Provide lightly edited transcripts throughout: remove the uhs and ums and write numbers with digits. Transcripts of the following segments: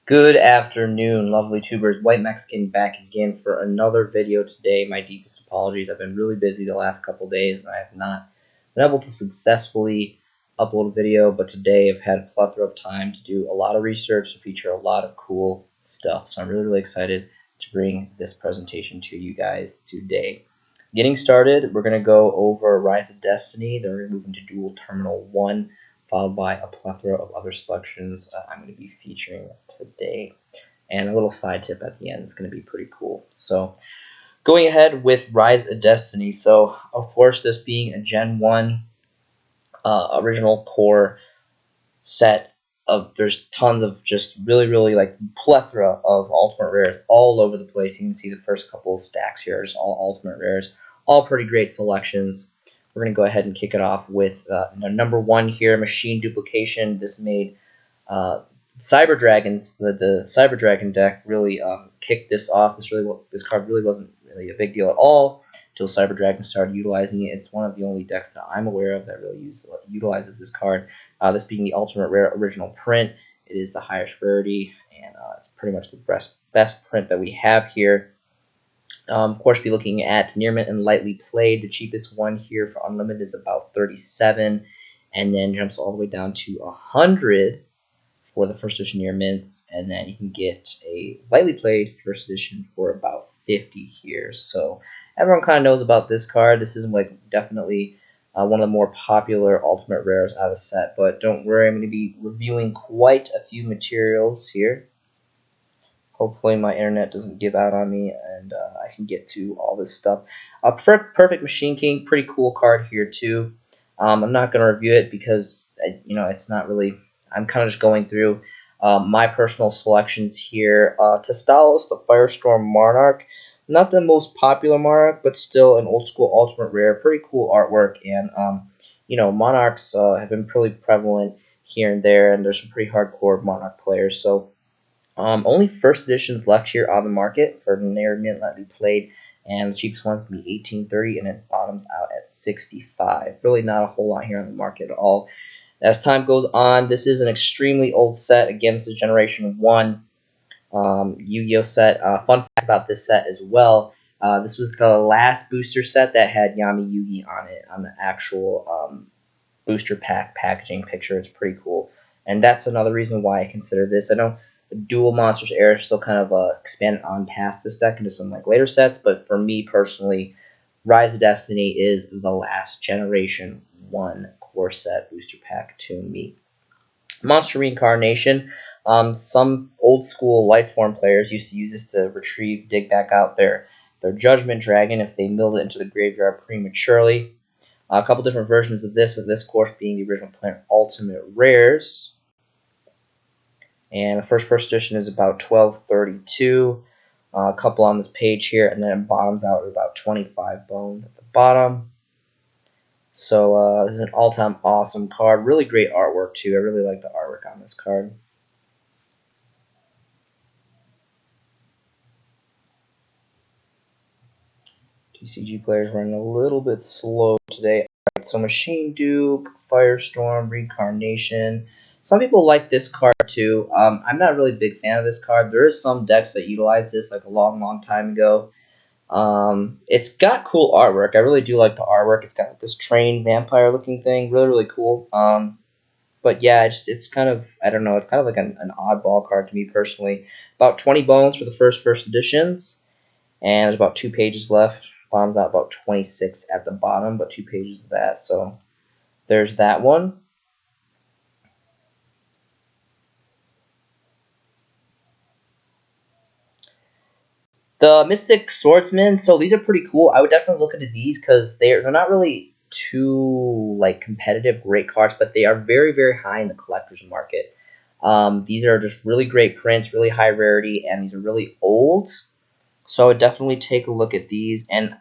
Good afternoon, lovely tubers. White Mexican back again for another video today. My deepest apologies. I've been really busy the last couple days and I have not been able to successfully upload a video, but today I've had a plethora of time to do a lot of research to feature a lot of cool stuff. So I'm really excited to bring this presentation to you guys today. Getting started, we're going to go over Rise of Destiny, then we're going to move into Dual Terminal 1, followed by a plethora of other selections I'm going to be featuring today. And a little side tip at the end. It's going to be pretty cool. So going ahead with Rise of Destiny. So of course, this being a Gen 1 original core set there's tons of just really like plethora of ultimate rares all over the place. You can see the first couple of stacks here, just all ultimate rares, all pretty great selections. We're going to go ahead and kick it off with number 1 here, Machine Duplication. This made Cyber Dragons, the Cyber Dragon deck really kicked this off. This card really wasn't really a big deal at all until Cyber Dragon started utilizing it. It's one of the only decks that I'm aware of that really utilizes this card. This being the Ultimate Rare original print, it is the highest rarity, and it's pretty much the best print that we have here. Of course, be looking at Near Mint and Lightly Played. The cheapest one here for Unlimited is about 37, and then jumps all the way down to 100 for the first edition Near Mints, and then you can get a Lightly Played first edition for about 50 here. So everyone kind of knows about this card. This is like definitely one of the more popular ultimate rares out of the set, but don't worry, I'm going to be reviewing quite a few materials here. Hopefully my internet doesn't give out on me and I can get to all this stuff. Perfect Machine King, pretty cool card here too. I'm not going to review it because it's not really. I'm kind of just going through my personal selections here. Testalos, the Firestorm Monarch. Not the most popular Monarch, but still an old school ultimate rare. Pretty cool artwork, and Monarchs have been pretty prevalent here and there, and there's some pretty hardcore Monarch players. So only first editions left here on the market for Near Mint Lightly Played, and the cheapest one's going to be $18.30, and it bottoms out at $65. Really not a whole lot here on the market at all. As time goes on, this is an extremely old set. Again, this is Generation 1 Yu-Gi-Oh set. Fun fact about this set as well, this was the last booster set that had Yami Yugi on it, on the actual booster pack packaging picture. It's pretty cool. And that's another reason why I consider this. I know the Dual Monsters era still kind of expanded on past this deck into some like later sets, but for me personally, Rise of Destiny is the last Generation 1 core set booster pack to me. Monster Reincarnation. Some old school Lightsworn players used to use this to dig back out their Judgment Dragon if they milled it into the graveyard prematurely. A couple different versions of this course being the original Planet Ultimate Rares. And the first edition is about $12.32. A couple on this page here, and then it bottoms out at about 25 bones at the bottom. So this is an all-time awesome card. Really great artwork too. I really like the artwork on this card. TCG players running a little bit slow today. Alright, so Machine Dupe, Firestorm, Reincarnation. Some people like this card too. I'm not really a big fan of this card. There is some decks that utilize this like a long time ago. It's got cool artwork. I really do like the artwork. It's got like this trained vampire looking thing. Really cool. But yeah, it's kind of, I don't know, it's kind of like an oddball card to me personally. About 20 bones for the first editions, and there's about 2 pages left. Bottoms out about 26 at the bottom, but 2 pages of that. So there's that one. The Mystic Swordsman, so these are pretty cool. I would definitely look into these because they're not really too like competitive great cards, but they are very high in the collector's market. These are just really great prints, really high rarity, and these are really old. So I would definitely take a look at these. And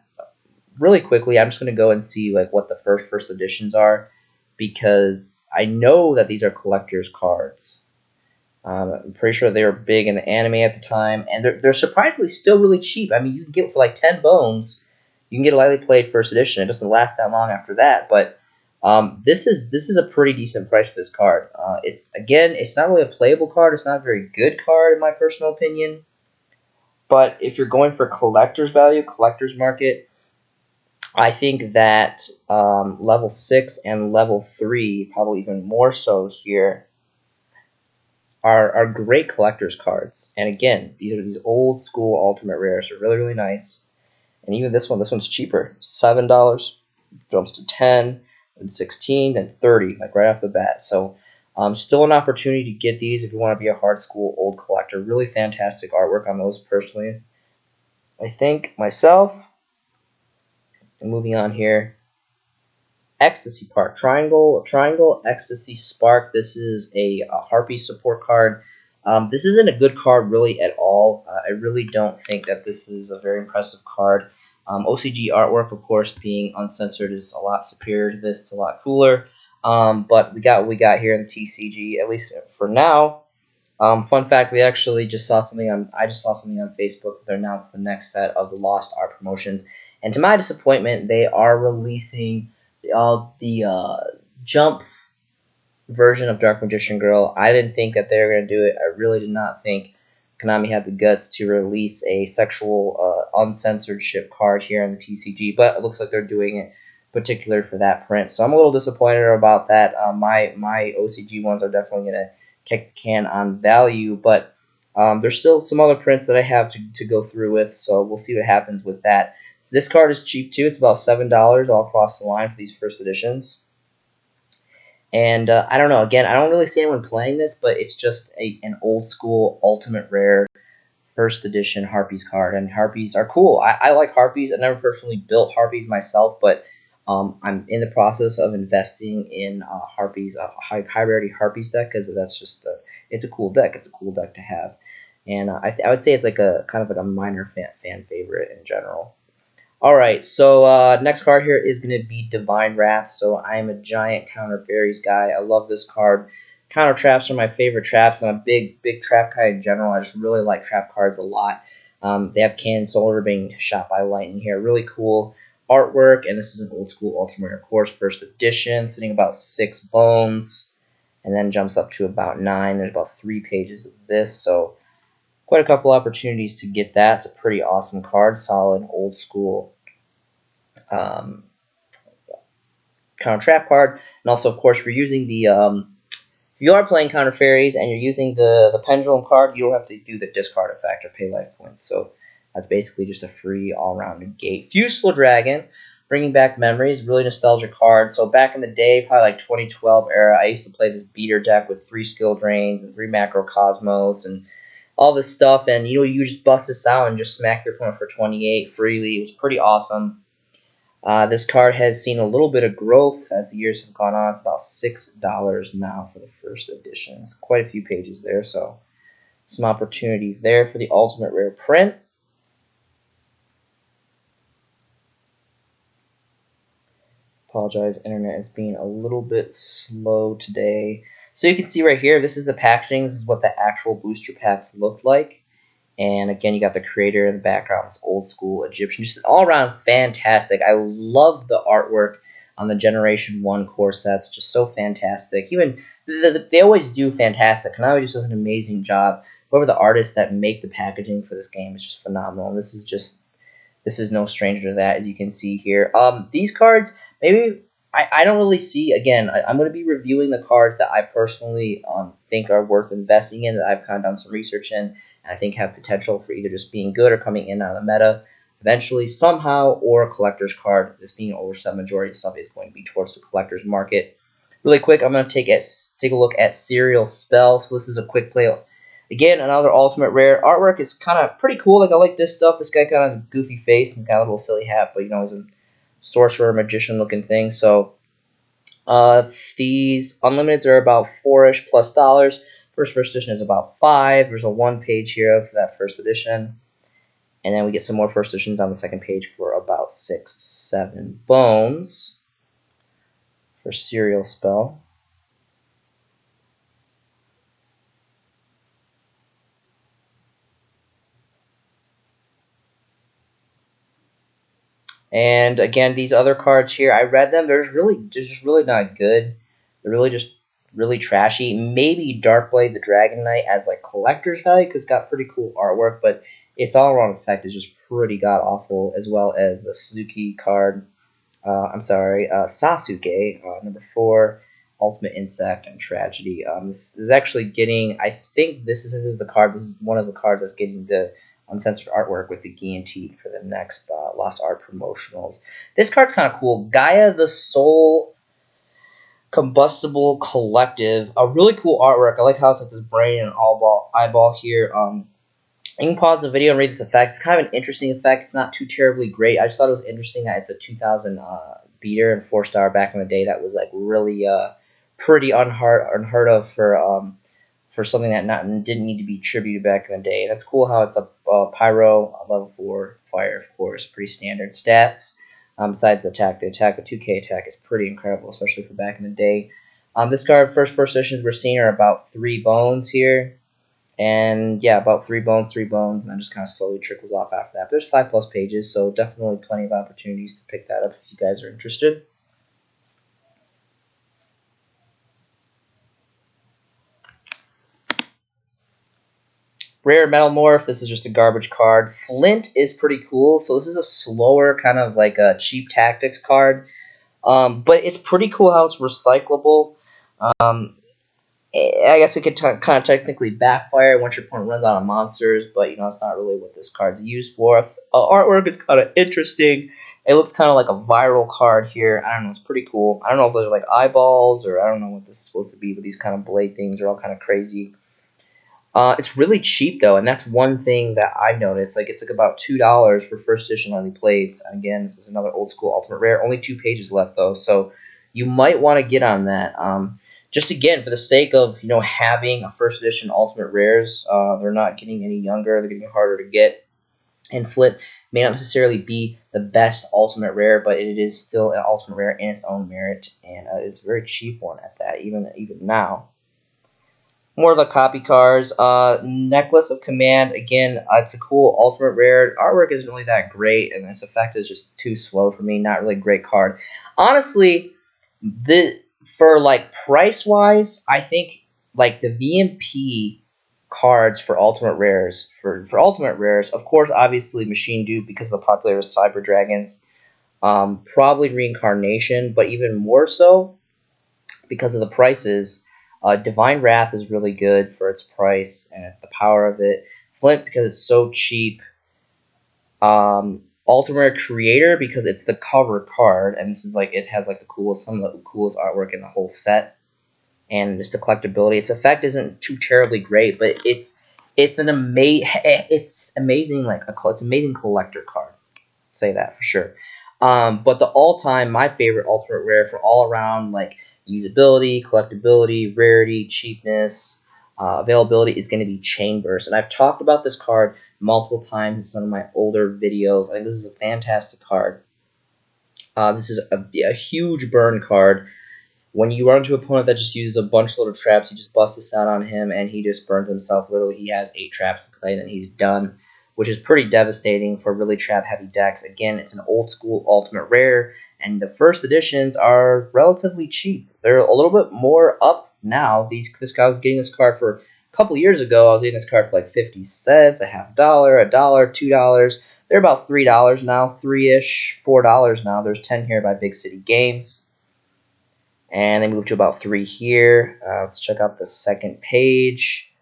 really quickly, I'm just going to go and see like what the first editions are, because I know that these are collector's cards. I'm pretty sure they were big in the anime at the time, and they're surprisingly still really cheap. I mean, you can get for like 10 bones, you can get a Lightly Played first edition. It doesn't last that long after that, but This is a pretty decent price for this card. It's not really a playable card. It's not a very good card in my personal opinion. But if you're going for collector's value, collector's market, I think that level 6 and level 3, probably even more so here, are great collector's cards. And again, these are these old school ultimate rares. They're really, really nice. And even this one's cheaper. $7, jumps to 10, then 16, then 30, like right off the bat. So still an opportunity to get these if you want to be a hard school old collector. Really fantastic artwork on those personally. I think myself, and moving on here, Ecstasy Park. Triangle, Ecstasy Spark. This is a Harpy support card. This isn't a good card really at all. I really don't think that this is a very impressive card. OCG artwork, of course, being uncensored is a lot superior to this. It's a lot cooler. But we got what we got here in the TCG, at least for now. Fun fact: we actually just saw something on. I just saw something on Facebook. They announced the next set of the Lost Art promotions, and to my disappointment, they are releasing the Jump version of Dark Magician Girl. I didn't think that they were going to do it. I really did not think Konami had the guts to release a sexual uncensored ship card here in the TCG, but it looks like they're doing it particular for that print. So I'm a little disappointed about that. My OCG ones are definitely going to kick the can on value, but there's still some other prints that I have to go through with, so we'll see what happens with that. This card is cheap too. It's about $7 all across the line for these first editions. And I don't know. Again, I don't really see anyone playing this, but it's just an old school ultimate rare first edition Harpies card. And Harpies are cool. I like Harpies. I never personally built Harpies myself, but I'm in the process of investing in Harpies, a high rarity Harpies deck, because that's just it's a cool deck. It's a cool deck to have, and I would say it's like a kind of like a minor fan favorite in general. All right, so next card here is going to be Divine Wrath. So I am a giant counter fairies guy. I love this card. Counter traps are my favorite traps. I'm a big trap guy in general. I just really like trap cards a lot. They have Cannon Solar being shot by lightning here. Really cool artwork, and this is an old school Ultimate Rare Course first edition, sitting about 6 bones, and then jumps up to about 9. There's about 3 pages of this, so quite a couple opportunities to get that. It's a pretty awesome card, solid old school counter trap card. And also, of course, we're using the if you are playing counter fairies and you're using the pendulum card, you don't have to do the discard effect or pay life points. So that's basically just a free all-around negate. Fusel Dragon, bringing back memories, really nostalgic card. So back in the day, probably like 2012 era, I used to play this beater deck with 3 skill drains and 3 macrocosmos and all this stuff. And you just bust this out and just smack your opponent for 28 freely. It was pretty awesome. This card has seen a little bit of growth as the years have gone on. It's about $6 now for the first edition. It's quite a few pages there, so some opportunity there for the Ultimate Rare print. Apologize, internet is being a little bit slow today. So you can see right here, this is the packaging. This is what the actual booster packs look like. And again, you got the creator in the background. It's old school Egyptian. Just all around fantastic. I love the artwork on the Generation 1 core sets. Just so fantastic. Even they always do fantastic. Konami just does an amazing job. Whoever the artists that make the packaging for this game is just phenomenal. And this is no stranger to that, as you can see here. These cards, maybe I don't really see. Again, I'm going to be reviewing the cards that I personally think are worth investing in, that I've kind of done some research in, and I think have potential for either just being good or coming in out of the meta eventually, somehow, or a collector's card. This being over the majority of stuff is going to be towards the collector's market. Really quick, I'm going to take a look at Serial Spell. So this is a quick play. Again, another ultimate rare. Artwork is kind of pretty cool. Like, I like this stuff. This guy kind of has a goofy face and he's got a little silly hat, but he's a sorcerer, magician looking thing. So these unlimiteds are about $4-ish plus dollars. First edition is about $5. There's a 1-page here for that first edition. And then we get some more first editions on the second page for about 6-7 bones for Serial Spell. And again, these other cards here, I read them. They're just really not good. They're really just really trashy. Maybe Darkblade the Dragon Knight as like collector's value because it's got pretty cool artwork, but its all around effect is just pretty god awful. As well as the Suzuki card. Sasuke, number 4, Ultimate Insect and Tragedy. This is actually getting. I think this is the card. This is one of the cards that's getting the uncensored artwork with the guillotine for the next Lost Art promotionals. This card's kind of cool. Gaia the Soul Combustible Collective. A really cool artwork. I like how it's like this brain and eyeball here. You can pause the video and read this effect. It's kind of an interesting effect. It's not too terribly great. I just thought it was interesting that it's a 2000 beater and 4-star back in the day. That was like really pretty unheard of for something that didn't need to be tributed back in the day. And it's cool how it's a pyro, a level 4 fire, of course, pretty standard stats. Besides the 2K attack is pretty incredible, especially for back in the day. This card, first editions we're seeing are about 3 bones here. And yeah, about 3 bones, and then just kind of slowly trickles off after that. But there's 5+ pages, so definitely plenty of opportunities to pick that up if you guys are interested. Rare Metalmorph, this is just a garbage card. Flint is pretty cool, so this is a slower kind of like a cheap tactics card. But it's pretty cool how it's recyclable. I guess it could kind of technically backfire once your opponent runs out of monsters, but you know it's not really what this card's used for. Artwork is kind of interesting. It looks kind of like a viral card here. I don't know. It's pretty cool. I don't know if those are like eyeballs or I don't know what this is supposed to be, but these kind of blade things are all kind of crazy. It's really cheap though, and that's one thing that I've noticed. Like it's like about $2 for first edition only plates. And again, this is another old school ultimate rare. Only 2 pages left though, so you might want to get on that. Just again for the sake of having a first edition ultimate rares. They're not getting any younger. They're getting harder to get. And Flint may not necessarily be the best ultimate rare, but it is still an ultimate rare in its own merit, and it's a very cheap one at that. Even now. More of the copy cards. Necklace of Command. Again, it's a cool ultimate rare. Artwork isn't really that great, and this effect is just too slow for me. Not really a great card. Honestly, for like price wise, I think like the VMP cards for ultimate rares for ultimate rares. Of course, obviously Machine Dupe because of the popularity of Cyber Dragons. Probably Reincarnation, but even more so because of the prices. Divine Wrath is really good for its price and the power of it. Flint because it's so cheap. Ultimate Creator because it's the cover card, and this is like it has like some of the coolest artwork in the whole set, and just the collectability. Its effect isn't too terribly great, but it's amazing it's amazing collector card. Say that for sure. But the all-time my favorite ultimate rare for all around like usability, collectability, rarity, cheapness, availability is going to be Chainburst. And I've talked about this card multiple times in some of my older videos. I think this is a fantastic card. This is a huge burn card. When you run into an opponent that just uses a bunch of little traps, you just bust this out on him, and he just burns himself. Literally, he has 8 traps to play, and then he's done, which is pretty devastating for really trap-heavy decks. Again, it's an old-school ultimate rare, and the first editions are relatively cheap. They're a little bit more up now. This guy was getting this card for a couple years ago. I was getting this card for like 50 cents, a half dollar, $1, $2. They're about $3 now, 3-ish, $4 now. There's 10 here by Big City Games. And they move to about 3 here. Let's check out the second page.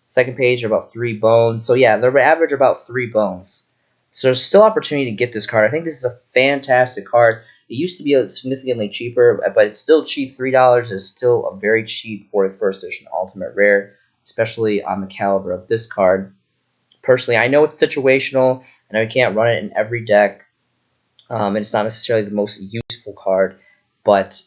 Second page are about 3 bones. So yeah, they're average about 3 bones. So there's still opportunity to get this card. I think this is a fantastic card. It used to be significantly cheaper, but it's still cheap. $3 is still a very cheap for a first edition ultimate rare, especially on the caliber of this card. Personally, I know it's situational, and I can't run it in every deck. And it's not necessarily the most useful card, but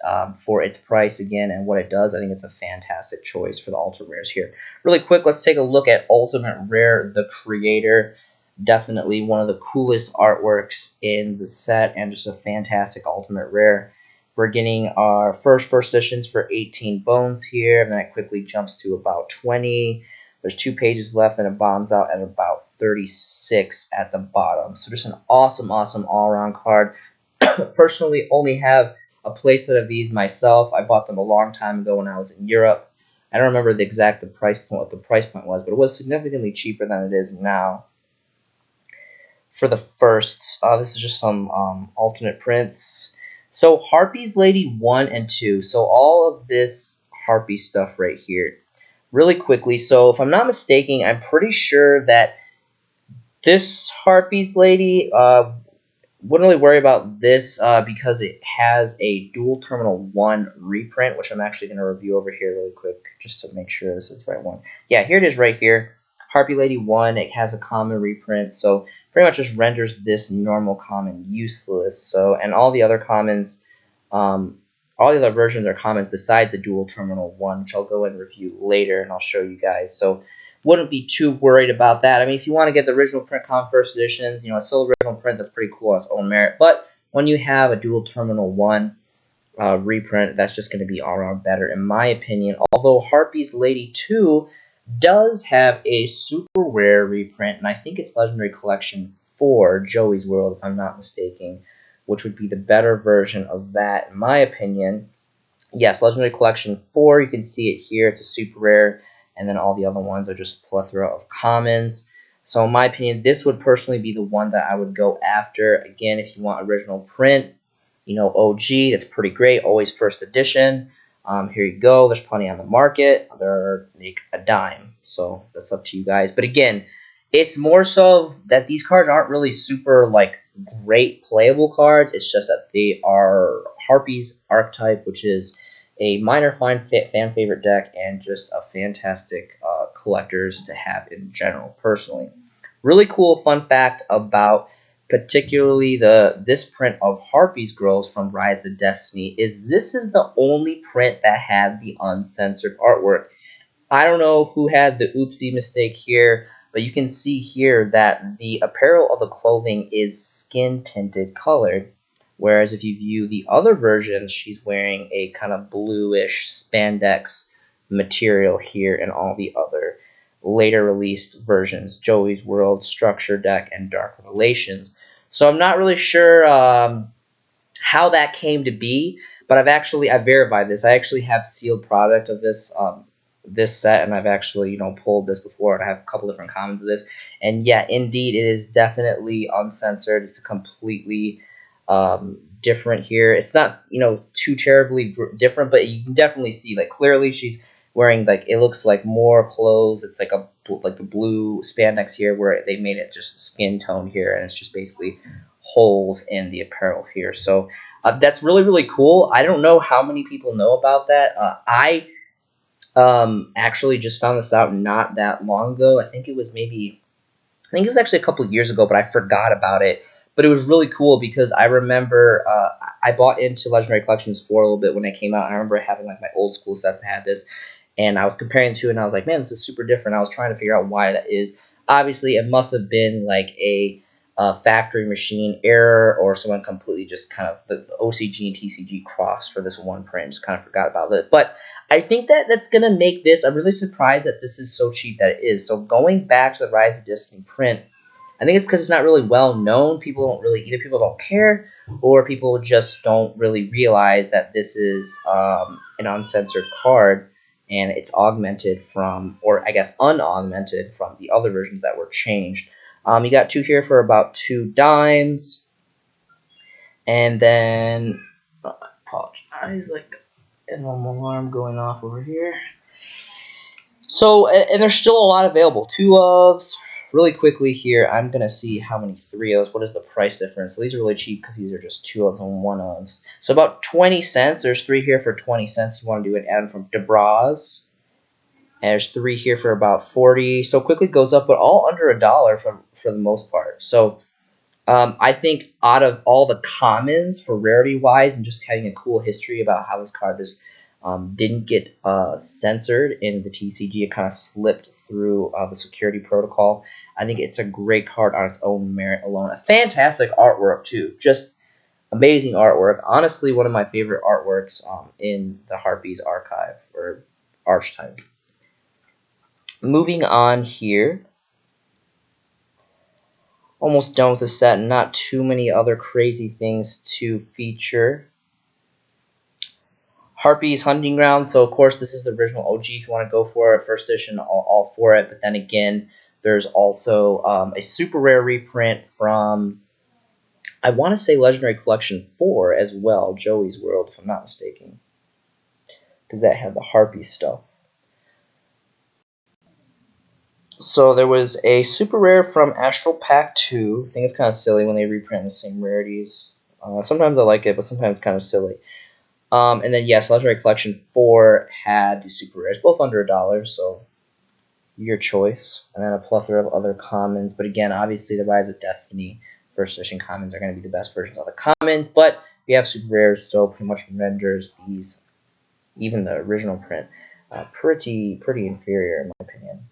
for its price again and what it does, I think it's a fantastic choice for the ultimate rares here. Really quick, let's take a look at Ultimate Rare the Creator. Definitely one of the coolest artworks in the set and just a fantastic ultimate rare. We're getting our first editions for 18 bones here, and then it quickly jumps to about 20. There's 2 pages left, and it bottoms out at about 36 at the bottom. So just an awesome all-around card. personally only have a playset of these myself. I bought them a long time ago when I was in Europe. I don't remember the exact price point, what the price point was, but it was significantly cheaper than it is now. For the firsts, this is just some alternate prints. So Harpies Lady 1 and 2. So all of this Harpy stuff right here. Really quickly, so if I'm not mistaken, I'm pretty sure that this Harpies Lady wouldn't really worry about this because it has a dual terminal 1 reprint, which I'm actually going to review over here really quick just to make sure this is the right one. Yeah, here it is right here. Harpy Lady 1, it has a common reprint, so pretty much just renders this normal common useless. So, and all the other commons, all the other versions are commons besides the dual terminal 1, which I'll go and review later and I'll show you guys. So wouldn't be too worried about that. I mean, if you want to get the original print common first editions, it's still original print, that's pretty cool on its own merit. But when you have a dual terminal 1 reprint, that's just going to be all around better, in my opinion. Although Harpies Lady 2 does have a super rare reprint, and I think it's Legendary Collection 4, Joey's World, if I'm not mistaken, which would be the better version of that, in my opinion. Yes, Legendary Collection 4, you can see it here. It's a super rare, and then all the other ones are just a plethora of commons. So in my opinion, this would personally be the one that I would go after. Again, if you want original print, OG, that's pretty great. Always first edition. Here you go. There's plenty on the market. They're like a dime. So that's up to you guys. But again, it's more so that these cards aren't really super great playable cards. It's just that they are Harpy's archetype, which is a minor fan favorite deck and just a fantastic collectors to have in general, personally. Really cool fun fact about particularly this print of Harpy's Girls from Rise of Destiny is this is the only print that had the uncensored artwork. I don't know who had the oopsie mistake here, but you can see here that the apparel of the clothing is skin tinted colored, whereas if you view the other versions, she's wearing a kind of bluish spandex material here in all the other later released versions, Joey's World, Structure Deck, and Dark Revelations. So I'm not really sure how that came to be, but I've verified this. I actually have sealed product of this set, and I've actually pulled this before, and I have a couple different commons of this. And yeah, indeed, it is definitely uncensored. It's completely different here. It's not too terribly different, but you can definitely see clearly she's wearing it looks like more clothes. It's like the blue spandex here where they made it just skin tone here, and it's just basically holes in the apparel here. So that's really, really cool. I don't know how many people know about that. I actually just found this out not that long ago. I think it was actually a couple of years ago, but I forgot about it. But it was really cool because I remember I bought into Legendary Collections 4 a little bit when it came out. And I remember having my old school sets that had this, and I was comparing the two, and I was like, man, this is super different. I was trying to figure out why that is. Obviously, it must have been a factory machine error, or someone completely just kind of the OCG and TCG cross for this one print. Just kind of forgot about it. But I think that's going to make this, I'm really surprised that this is so cheap that it is. So going back to the Rise of Destiny print, I think it's because it's not really well known. Either people don't care, or people just don't really realize that this is an uncensored card, and it's augmented from, or I guess unaugmented from the other versions that were changed. You got two here for about 2 dimes, and then I apologize, an alarm going off over here. So, and there's still a lot available. 2 ofs. Really quickly here, I'm going to see how many 3 ofs. What is the price difference? So these are really cheap because these are just 2 ofs and 1 ofs. So about 20 cents. There's 3 here for 20 cents. You want to do an add from DeBraz. And there's 3 here for about 40. So quickly goes up, but all under $1 for the most part. So I think out of all the commons for rarity-wise and just having a cool history about how this card just didn't get censored in the TCG, it kind of slipped through the security protocol. I think it's a great card on its own merit alone. A fantastic artwork, too. Just amazing artwork. Honestly, one of my favorite artworks in the Harpies archive, or archetype. Moving on here. almost done with the set. Not too many other crazy things to feature. Harpy's Hunting Ground. So, of course, this is the original OG. If you want to go for it, first edition, all for it. But then again, there's also a super rare reprint from, I want to say, Legendary Collection 4 as well, Joey's World, if I'm not mistaken. Because that had the Harpy stuff. So there was a super rare from Astral Pack 2. I think it's kind of silly when they reprint the same rarities. Sometimes I like it, but sometimes it's kind of silly. And then, yes, Legendary Collection 4 had the super rares, both under $1, so your choice. And then a plethora of other commons. But again, obviously, the Rise of Destiny first edition commons are going to be the best versions of the commons. But we have super rares, so pretty much renders these, even the original print, pretty inferior in my opinion.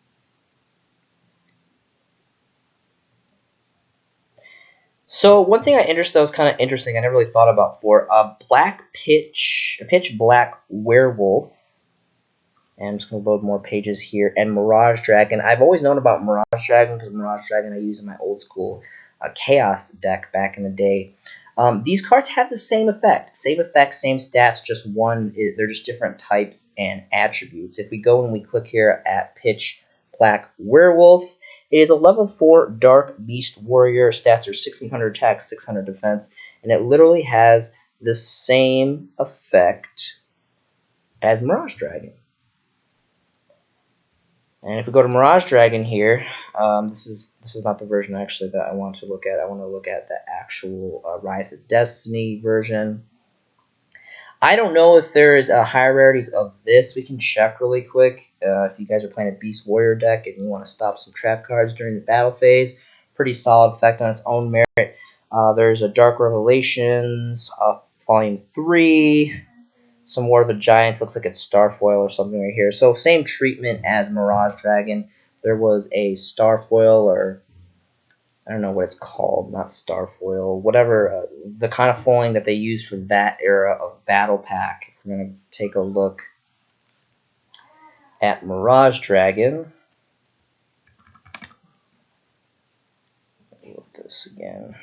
So one thing that was kind of interesting, I never really thought about before, Pitch Black Werewolf. And I'm just going to load more pages here. And Mirage Dragon. I've always known about Mirage Dragon because Mirage Dragon I used in my old school Chaos deck back in the day. These cards have the same effect. Same effect, same stats, just one. They're just different types and attributes. If we go and we click here at Pitch Black Werewolf, it is a level 4 Dark Beast Warrior. Stats are 1600 attack, 600 defense. And it literally has the same effect as Mirage Dragon. And if we go to Mirage Dragon here, this is not the version actually that I want to look at. I want to look at the actual Rise of Destiny version. I don't know if there is higher rarities of this. We can check really quick. If you guys are playing a Beast Warrior deck and you want to stop some trap cards during the battle phase, pretty solid effect on its own merit. There's a Dark Revelations, Volume 3. Some War of the Giants, looks like it's Starfoil or something right here. So same treatment as Mirage Dragon. There was a Starfoil, or I don't know what it's called, not Starfoil, whatever, the kind of foiling that they used for that era of Battle Pack. If we're going to take a look at Mirage Dragon. Let me look at this again.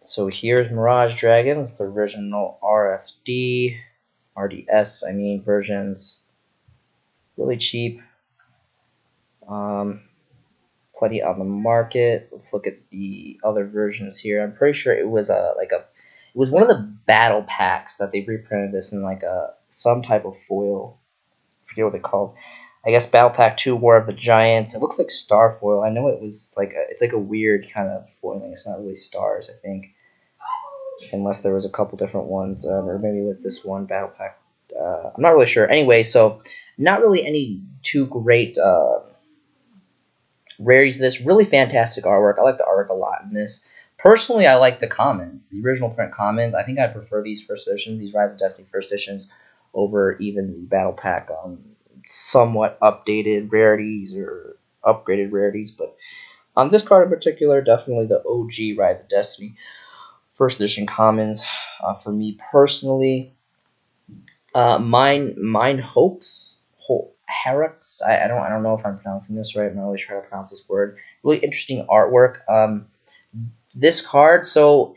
So here's Mirage Dragon. It's the original RDS, versions. Really cheap. Plenty on the market. Let's look at the other versions here. I'm pretty sure it was it was one of the battle packs that they reprinted this in some type of foil. I forget what they called. I guess Battle Pack 2 War of the Giants. It looks like Starfoil. I know it was it's like a weird kind of foiling. It's not really stars, I think. Unless there was a couple different ones, or maybe it was this one Battle Pack. I'm not really sure. Anyway, so not really any too great rarities. This really fantastic artwork. I like the artwork a lot in this. Personally, I like the commons, the original print commons. I think I prefer these first editions, these Rise of Destiny first editions, over even the Battle Pack somewhat updated rarities or upgraded rarities. But on this card in particular, definitely the OG Rise of Destiny first edition commons. For me personally, mine Hoax. Herux. I don't know if I'm pronouncing this right. I'm not really sure how to pronounce this word. Really interesting artwork. This card, so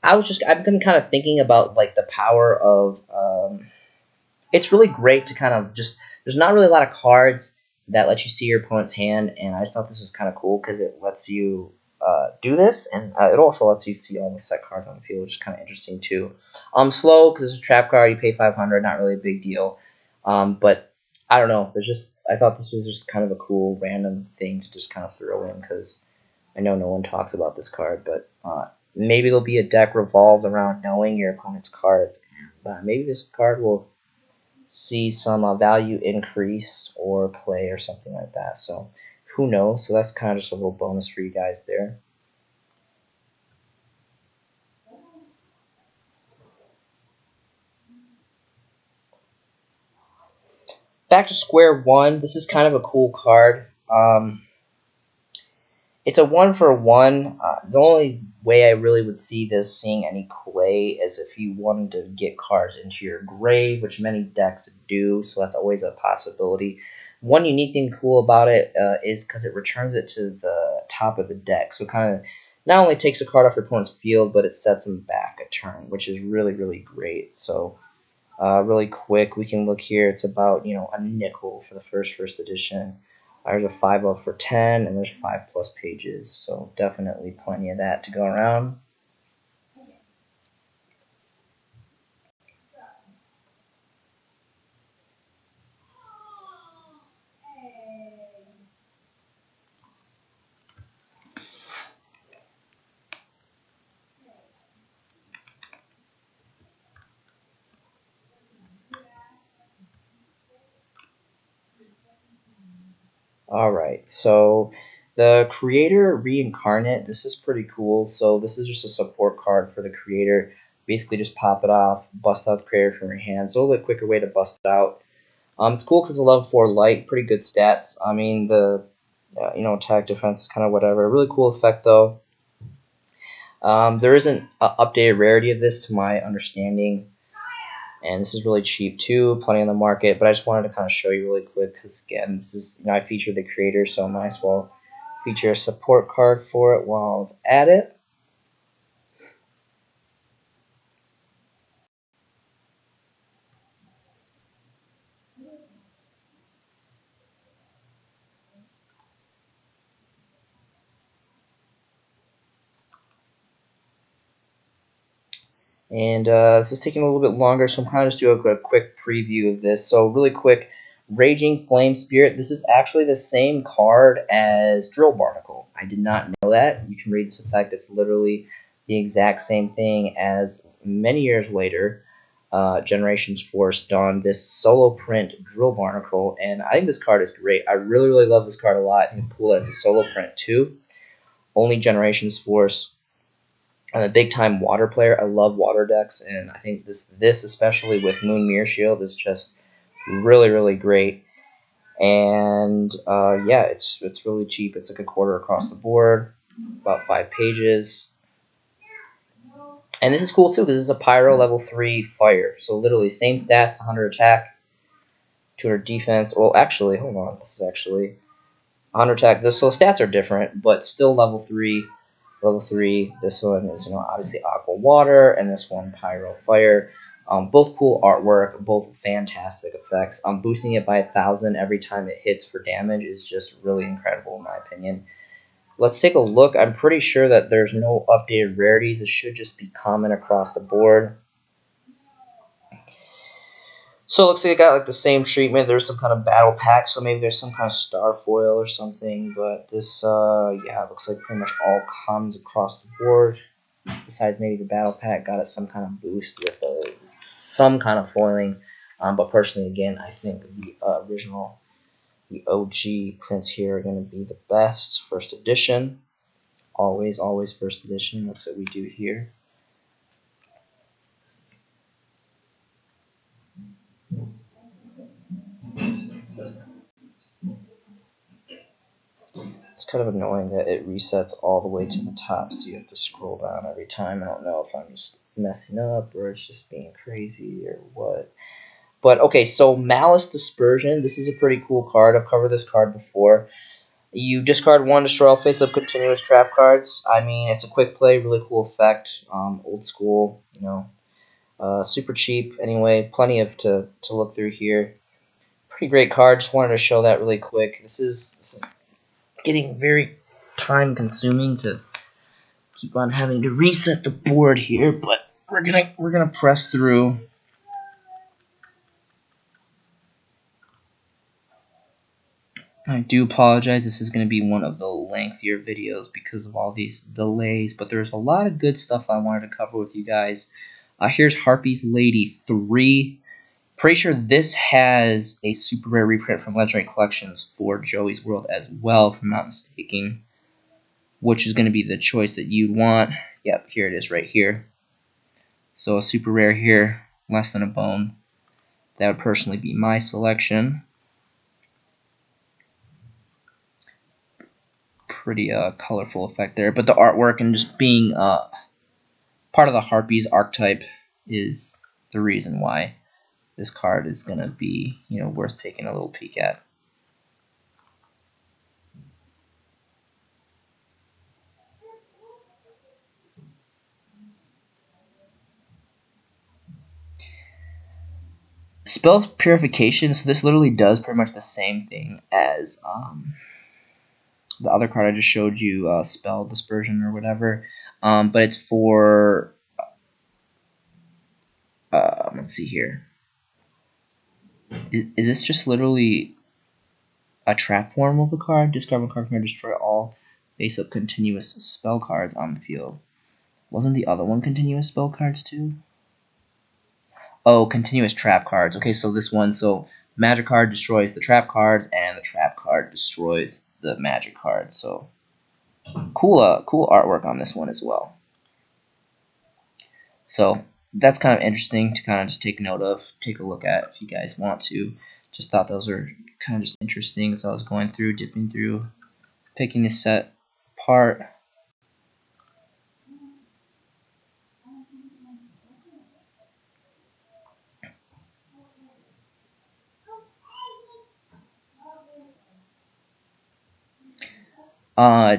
I've been kind of thinking about the power of it's really great to kind of there's not really a lot of cards that let you see your opponent's hand, and I just thought this was kind of cool because it lets you do this, and it also lets you see all the set cards on the field, which is kind of interesting too. Slow because it's a trap card, you pay 500, not really a big deal. But I don't know. I thought this was just kind of a cool random thing to just kind of throw in because I know no one talks about this card, but maybe it'll be a deck revolved around knowing your opponent's cards. Maybe this card will see some value increase or play or something like that. So who knows? So that's kind of just a little bonus for you guys there. Back to square one. This is kind of a cool card. It's a 1-for-1. The only way I really would see this seeing any play is if you wanted to get cards into your grave, which many decks do, so that's always a possibility. One unique thing cool about it is because it returns it to the top of the deck. So it kind of not only takes a card off your opponent's field, but it sets them back a turn, which is really, really great. So really quick, we can look here. It's about, a nickel for the first edition. There's a 5 up for 10, and there's 5+ pages. So definitely plenty of that to go around. Alright, so the creator reincarnate, this is pretty cool. So this is just a support card for the creator. Basically just pop it off, bust out the creator from your hand. It's a little bit quicker way to bust it out. It's cool because it's a level 4 light, pretty good stats. I mean, the attack, defense is kind of whatever. Really cool effect though. There isn't an updated rarity of this to my understanding. And this is really cheap too, plenty on the market, but I just wanted to kind of show you really quick because again, this is, I featured the creator, so I might as well feature a support card for it while I was at it. And this is taking a little bit longer, so I'm kind of just doing a quick preview of this. So really quick, Raging Flame Spirit. This is actually the same card as Drill Barnacle. I did not know that. You can read this effect. It's literally the exact same thing as many years later, Generations Force donned this solo print Drill Barnacle, and I think this card is great. I really, really love this card a lot. I think it's cool that it's a solo print too. Only Generations Force. I'm a big time water player. I love water decks, and I think this especially with Moon Mirror Shield is just really, really great. And yeah, it's really cheap. It's like a quarter across the board, about 5 pages. And this is cool too because this is a Pyro level 3 fire. So literally same stats, 100 attack, 200 defense. Well, actually, hold on. This is actually 100 attack. So stats are different, but still level 3. Level 3, this one is, obviously Aqua Water, and this one Pyro Fire. Both cool artwork, both fantastic effects. Boosting it by 1,000 every time it hits for damage is just really incredible in my opinion. Let's take a look. I'm pretty sure that there's no updated rarities. It should just be common across the board. So it looks like it got like the same treatment. There's some kind of battle pack, so maybe there's some kind of star foil or something. But this, yeah, it looks like pretty much all comes across the board. Besides maybe the battle pack got it some kind of boost with some kind of foiling. But personally, again, I think the original, the OG prints here are going to be the best. First edition. Always, always first edition. That's what we do here. It's kind of annoying that it resets all the way to the top, so you have to scroll down every time. I don't know if I'm just messing up or it's just being crazy or what. But okay, so Malice Dispersion. This is a pretty cool card. I've covered this card before. You discard 1, destroy all face-up continuous trap cards. I mean, it's a quick play, really cool effect. Old school, super cheap. Anyway, plenty of to look through here. Pretty great card. Just wanted to show that really quick. This is getting very time consuming to keep on having to reset the board here, but we're gonna press through. I do apologize. This is going to be one of the lengthier videos because of all these delays, but there's a lot of good stuff I wanted to cover with you guys. Here's Harpy's Lady 3. Pretty sure this has a super rare reprint from Legendary Collections for Joey's World as well, if I'm not mistaken, which is going to be the choice that you want. Yep, here it is right here. So a super rare here, less than a bone. That would personally be my selection. Pretty colorful effect there, but the artwork and just being part of the Harpies archetype is the reason why this card is going to be, worth taking a little peek at. Spell Purification, so this literally does pretty much the same thing as the other card I just showed you, Spell Dispersion or whatever, but it's for, let's see here, is this just literally a trap form of the card? Discard one card from here, destroy all face-up continuous spell cards on the field. Wasn't the other one continuous spell cards too? Oh, continuous trap cards. Okay, so this one, so magic card destroys the trap cards, and the trap card destroys the magic card. So cool, cool artwork on this one as well. So that's kind of interesting to kind of just take note of, take a look at if you guys want to. Just thought those are kind of just interesting as I was going through, dipping through, picking this set apart.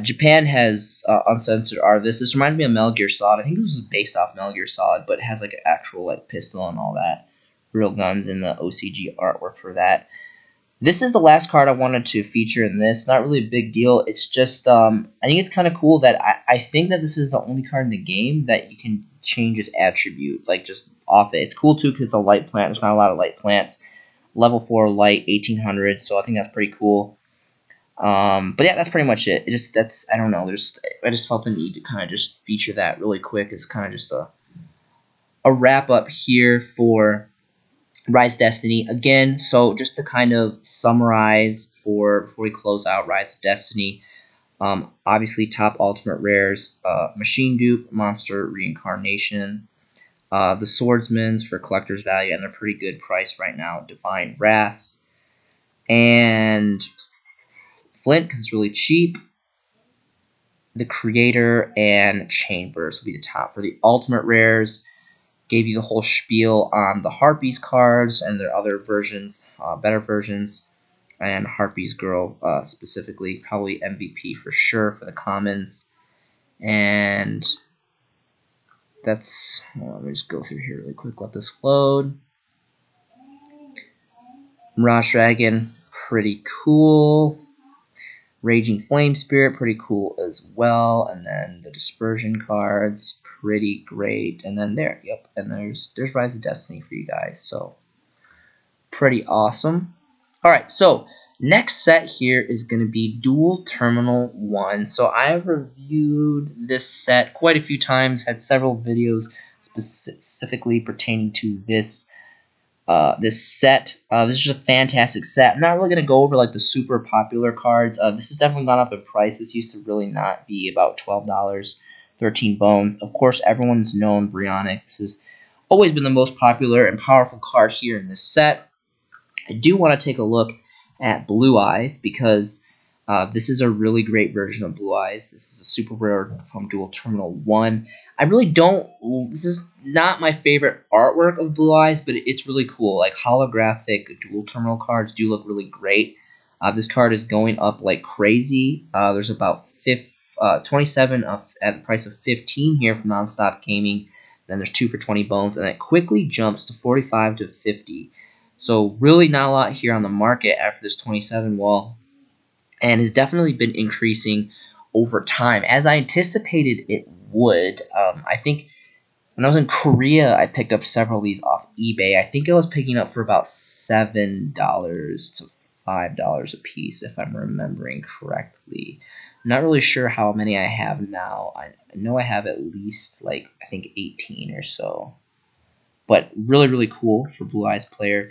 Japan has uncensored art. This reminds me of Metal Gear Solid. I think this was based off Metal Gear Solid, but it has like an actual like pistol and all that, real guns in the OCG artwork for that. This is the last card I wanted to feature in this. Not really a big deal. It's just I think it's kind of cool that I think that this is the only card in the game that you can change its attribute, like just off it. It's cool too because it's a light plant. There's not a lot of light plants. Level 4 light, 1800. So I think that's pretty cool. But yeah, that's pretty much it. I don't know. I just felt the need to kind of just feature that really quick. It's kind of just a wrap up here for Rise of Destiny again. So just to kind of summarize before we close out Rise of Destiny. Obviously top ultimate rares: Machine Dupe, Monster Reincarnation, the Swordsman's for collector's value, and they're pretty good price right now. Divine Wrath and Flint because it's really cheap. The Creator and Chainburst will be the top. For the ultimate rares, gave you the whole spiel on the Harpies cards and their other versions, better versions, and Harpies Girl specifically, probably MVP for sure for the commons. And that's, well, let me just go through here really quick, let this load. Mirage Dragon, pretty cool. Raging Flame Spirit, pretty cool as well. And then the Dispersion cards, pretty great. And then there, yep. And there's Rise of Destiny for you guys. So pretty awesome. All right, so next set here is going to be Dual Terminal 1. So I have reviewed this set quite a few times, had several videos specifically pertaining to this this set. This is a fantastic set. I'm not really going to go over like the super popular cards. This has definitely gone up in price. This used to really not be about $12, 13 bones. Of course, everyone's known Brionac. This has always been the most popular and powerful card here in this set. I do want to take a look at Blue Eyes because this is a really great version of Blue Eyes. This is a super rare from Dual Terminal 1. I really don't, this is not my favorite artwork of Blue Eyes, but it's really cool. Like holographic Dual Terminal cards do look really great. This card is going up like crazy. There's about 27 at the price of 15 here from Nonstop Gaming. Then there's 2 for 20 bones, and it quickly jumps to 45 to 50. So really not a lot here on the market after this 27 wall, and has definitely been increasing over time, as I anticipated it would. I think when I was in Korea, I picked up several of these off eBay. I think I was picking up for about $7 to $5 a piece, if I'm remembering correctly. I'm not really sure how many I have now. I know I have at least, like, I think 18 or so. But really, really cool for Blue Eyes player.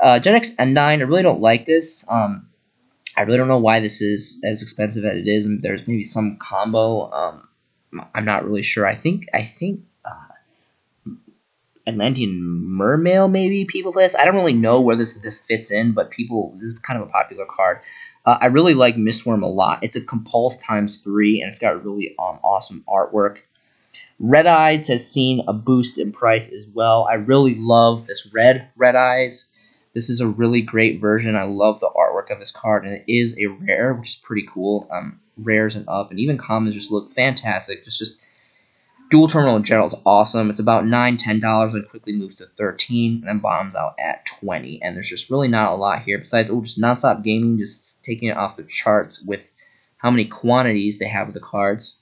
Gen X N9, I really don't like this. I really don't know why this is as expensive as it is. And there's maybe some combo. I'm not really sure. I think Atlantean Mermail maybe people play this. I don't really know where this fits in, but this is kind of a popular card. I really like Mistworm a lot. It's a compulse ×3, and it's got really awesome artwork. Red Eyes has seen a boost in price as well. I really love this Red Eyes. This is a really great version. I love the artwork of this card, and it is a rare, which is pretty cool. Rares and up, and even commons just look fantastic. Just Dual terminal in general is awesome. It's about $9–10, and quickly moves to $13, and then bottoms out at $20. And there's just really not a lot here besides just nonstop gaming, just taking it off the charts with how many quantities they have of the cards.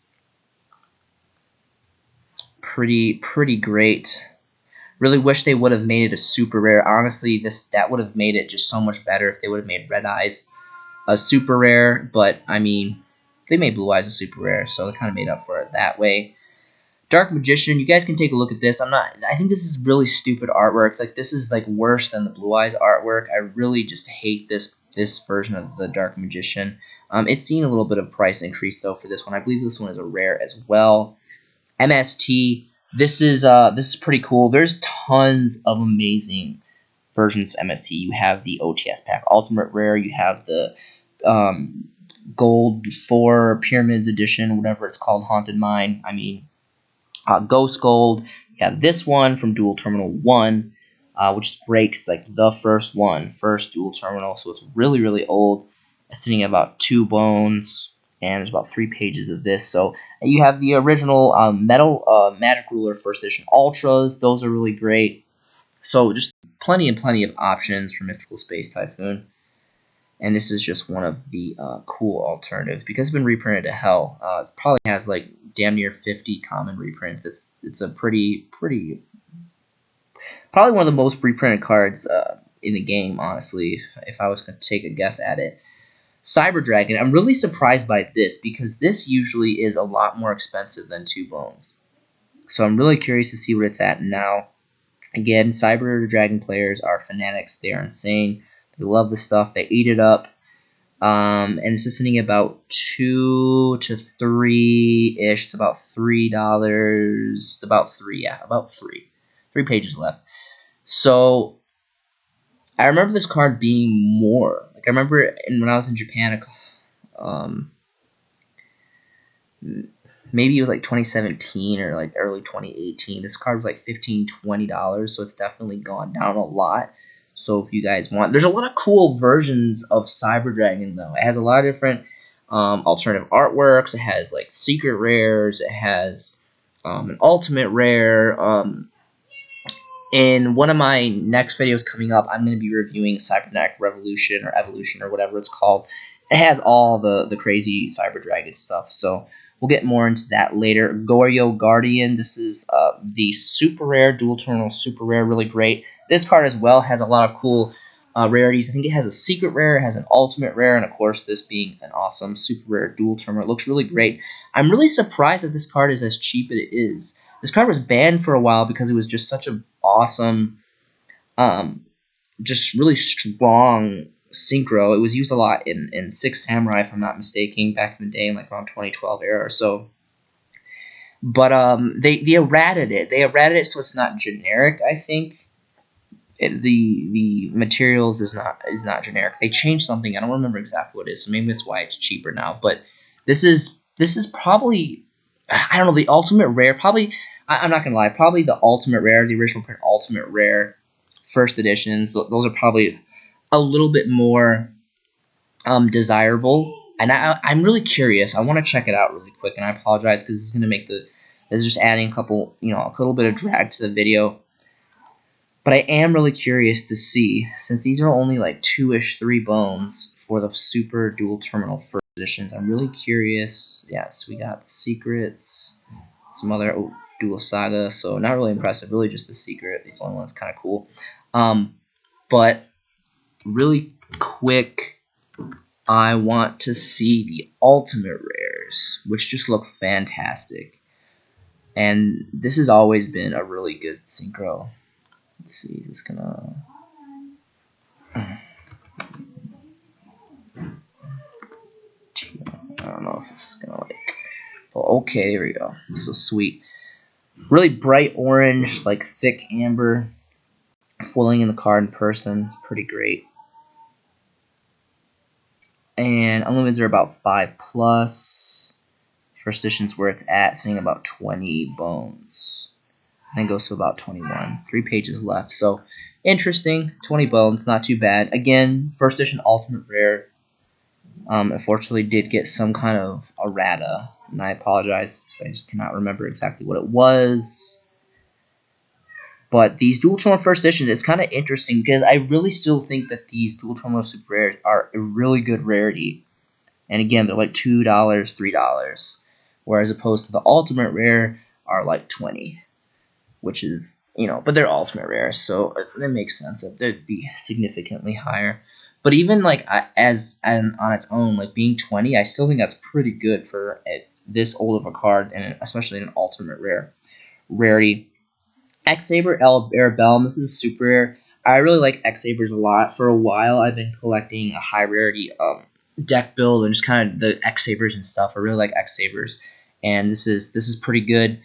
Pretty great. Really wish they would have made it a super rare. Honestly, that would have made it just so much better if they would have made Red Eyes a super rare. But I mean, they made Blue Eyes a super rare, so they kind of made up for it that way. Dark Magician, you guys can take a look at this. I think this is really stupid artwork. Like, this is like worse than the Blue Eyes artwork. I really just hate this version of the Dark Magician. It's seen a little bit of price increase though for this one. I believe this one is a rare as well. MST, this is pretty cool. There's tons of amazing versions of MST. You have the OTS pack Ultimate Rare. You have the Gold 4 Pyramids Edition, whatever it's called, Haunted Mine. I mean, Ghost Gold. You have this one from Dual Terminal 1, which is great because it's like the first dual terminal, so it's really old. It's sitting at about 2 bones, and there's about 3 pages of this. So you have the original metal Magic Ruler First Edition Ultras. Those are really great. So just plenty of options for Mystical Space Typhoon. And this is just one of the cool alternatives because it's been reprinted to hell. It probably has like damn near 50 common reprints. It's a pretty probably one of the most reprinted cards in the game, honestly, if I was going to take a guess at it. Cyber Dragon, I'm really surprised by this because this usually is a lot more expensive than 2 bones. So I'm really curious to see what it's at now. Again, Cyber Dragon players are fanatics. They are insane. They love the stuff. They eat it up. And this is sitting about 2 to 3-ish. It's about $3. It's about 3. Yeah, about 3. 3 pages left. So I remember this card being more. Like I remember when I was in Japan, maybe it was like 2017 or like early 2018. This card was like $15–20, so it's definitely gone down a lot. So if you guys want, there's a lot of cool versions of Cyber Dragon though. It has a lot of different alternative artworks. It has like secret rares. It has an ultimate rare. In one of my next videos coming up, I'm going to be reviewing Cybernetic Revolution or Evolution or whatever it's called. It has all the crazy Cyber Dragon stuff. So we'll get more into that later. Goryo Guardian. This is the super rare, dual terminal super rare, really great. This card as well has a lot of cool rarities. I think it has a secret rare, it has an ultimate rare, and of course this being an awesome super rare dual terminal. It looks really great. I'm really surprised that this card is as cheap as it is. This card was banned for a while because it was just such an awesome, just really strong synchro. It was used a lot in Six Samurai, if I'm not mistaken, back in the day, in like around 2012 era or so. But they errated it. They errated it so it's not generic. I think the materials is not generic. They changed something. I don't remember exactly what it is. So maybe that's why it's cheaper now. But this is probably, I don't know, the ultimate rare. Probably, I'm not gonna lie. Probably the ultimate rare, the original print ultimate rare, first editions. Those are probably a little bit more desirable. And I'm really curious. I want to check it out really quick. And I apologize because it's gonna make this is just adding a little bit of drag to the video. But I am really curious to see, since these are only like 2-ish, 3 bones for the super dual terminal first editions. I'm really curious. Yes, we got the secrets, some other Dual Saga. So not really impressive. Really just the secret. It's the only one that's kind of cool. But really quick, I want to see the ultimate rares, which just look fantastic. And this has always been a really good synchro. Let's see, is this gonna... I don't know if it's gonna like... Oh, okay, there we go. So sweet. Really bright orange, like thick amber. Foiling in the card in person. It's pretty great. And unlimiteds are about 5+. First edition's where it's at, sitting about 20 bones. And goes to about 21. 3 pages left. So interesting. 20 bones, not too bad. Again, first edition ultimate rare. Unfortunately did get some kind of errata and I apologize, I just cannot remember exactly what it was. But these dual terminal first editions, it's kind of interesting because I really still think that these dual terminal super rares are a really good rarity. And again, they're like $2, $3, whereas opposed to the ultimate rare are like 20, which is, but they're ultimate rares, so it makes sense that they'd be significantly higher. But even like as on its own, like being 20, I still think that's pretty good for this old of a card, and especially in an ultimate rarity. X-Saber Arabellum, this is super rare. I really like X-Sabers a lot. For a while, I've been collecting a high rarity deck build and just kind of the X-Sabers and stuff. I really like X-Sabers, and this is pretty good.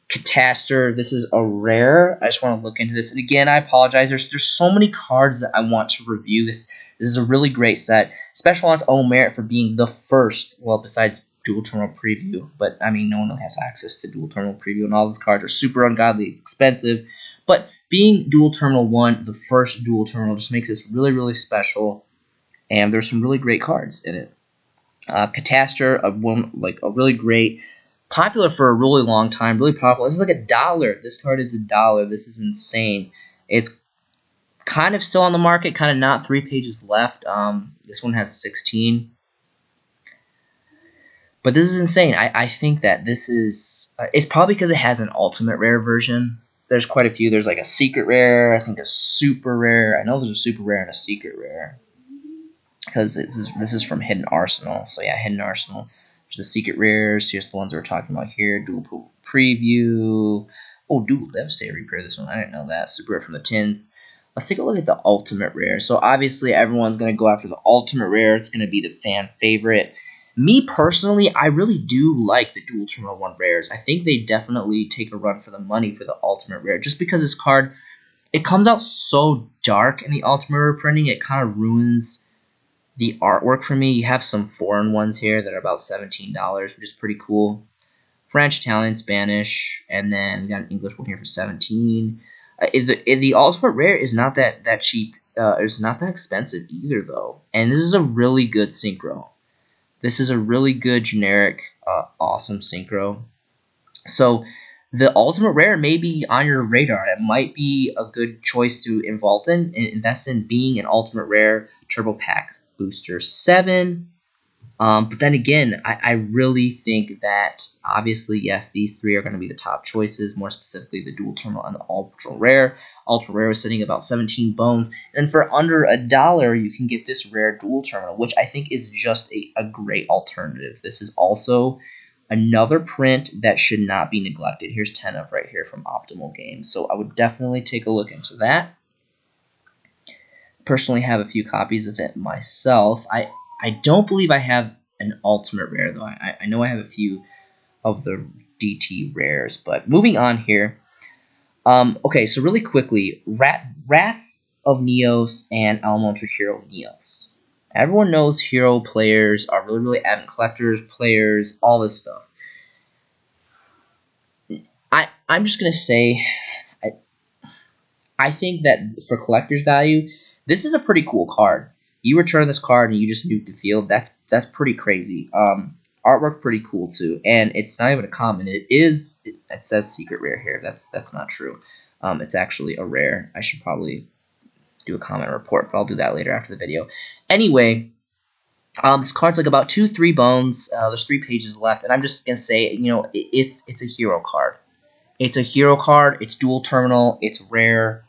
Catastor, this is a rare. I just want to look into this. And again, I apologize. There's so many cards that I want to review. This is a really great set. Special on its own merit for being the first, well, besides Dual Terminal Preview. But, I mean, no one has access to Dual Terminal Preview, and all these cards are super ungodly expensive. But being Dual Terminal 1, the first Dual Terminal, just makes this really, really special. And there's some really great cards in it. Catastor, a really great, popular for a really long time, really popular. This is like $1. This card is $1. This is insane. It's kind of still on the market, kind of not. 3 pages left. This one has 16. But this is insane. I think that this is, it's probably because it has an ultimate rare version. There's quite a few. There's like a secret rare, I think a super rare. I know there's a super rare and a secret rare, because this is from Hidden Arsenal. So yeah, Hidden Arsenal. There's the secret rares. Here's the ones we're talking about here. Dual Preview. Oh, Dual Devastator Repair. This one, I didn't know that. Super rare from the tins. Let's take a look at the ultimate rare. So obviously everyone's going to go after the ultimate rare. It's going to be the fan favorite. Me personally, I really do like the Dual Terminal 1 rares. I think they definitely take a run for the money for the ultimate rare, just because this card, it comes out so dark in the ultimate rare printing, it kind of ruins the artwork for me. You have some foreign ones here that are about $17, which is pretty cool. French, Italian, Spanish, and then we got an English one here for $17. The ultimate rare is not that cheap. It's not that expensive either, though. And this is a really good synchro. This is a really good generic, awesome synchro. So the ultimate rare may be on your radar. It might be a good choice to invest in being an ultimate rare Turbo Pack Booster 7. But then again, I really think that, obviously, yes, these three are going to be the top choices, more specifically the Dual Terminal and the Ultra Rare. Ultra Rare is sitting about 17 bones. And for under $1, you can get this rare Dual Terminal, which I think is just a great alternative. This is also another print that should not be neglected. Here's 10 of right here from Optimal Games. So I would definitely take a look into that. Personally have a few copies of it myself. I don't believe I have an ultimate rare, though. I know I have a few of the DT rares. But moving on here. Okay, so really quickly, Wrath of Neos and Elemental Hero Neos. Everyone knows hero players are really, really avid collectors, players, all this stuff. I'm just going to say, I think that for collector's value, this is a pretty cool card. You return this card and you just nuke the field. That's pretty crazy. Artwork pretty cool too, and it's not even a common. It says secret rare here. That's not true. It's actually a rare. I should probably do a comment report, but I'll do that later after the video. Anyway, this card's like about 2-3 bones. There's 3 pages left, and I'm just gonna say, it's a hero card. It's a hero card. It's dual terminal. It's rare.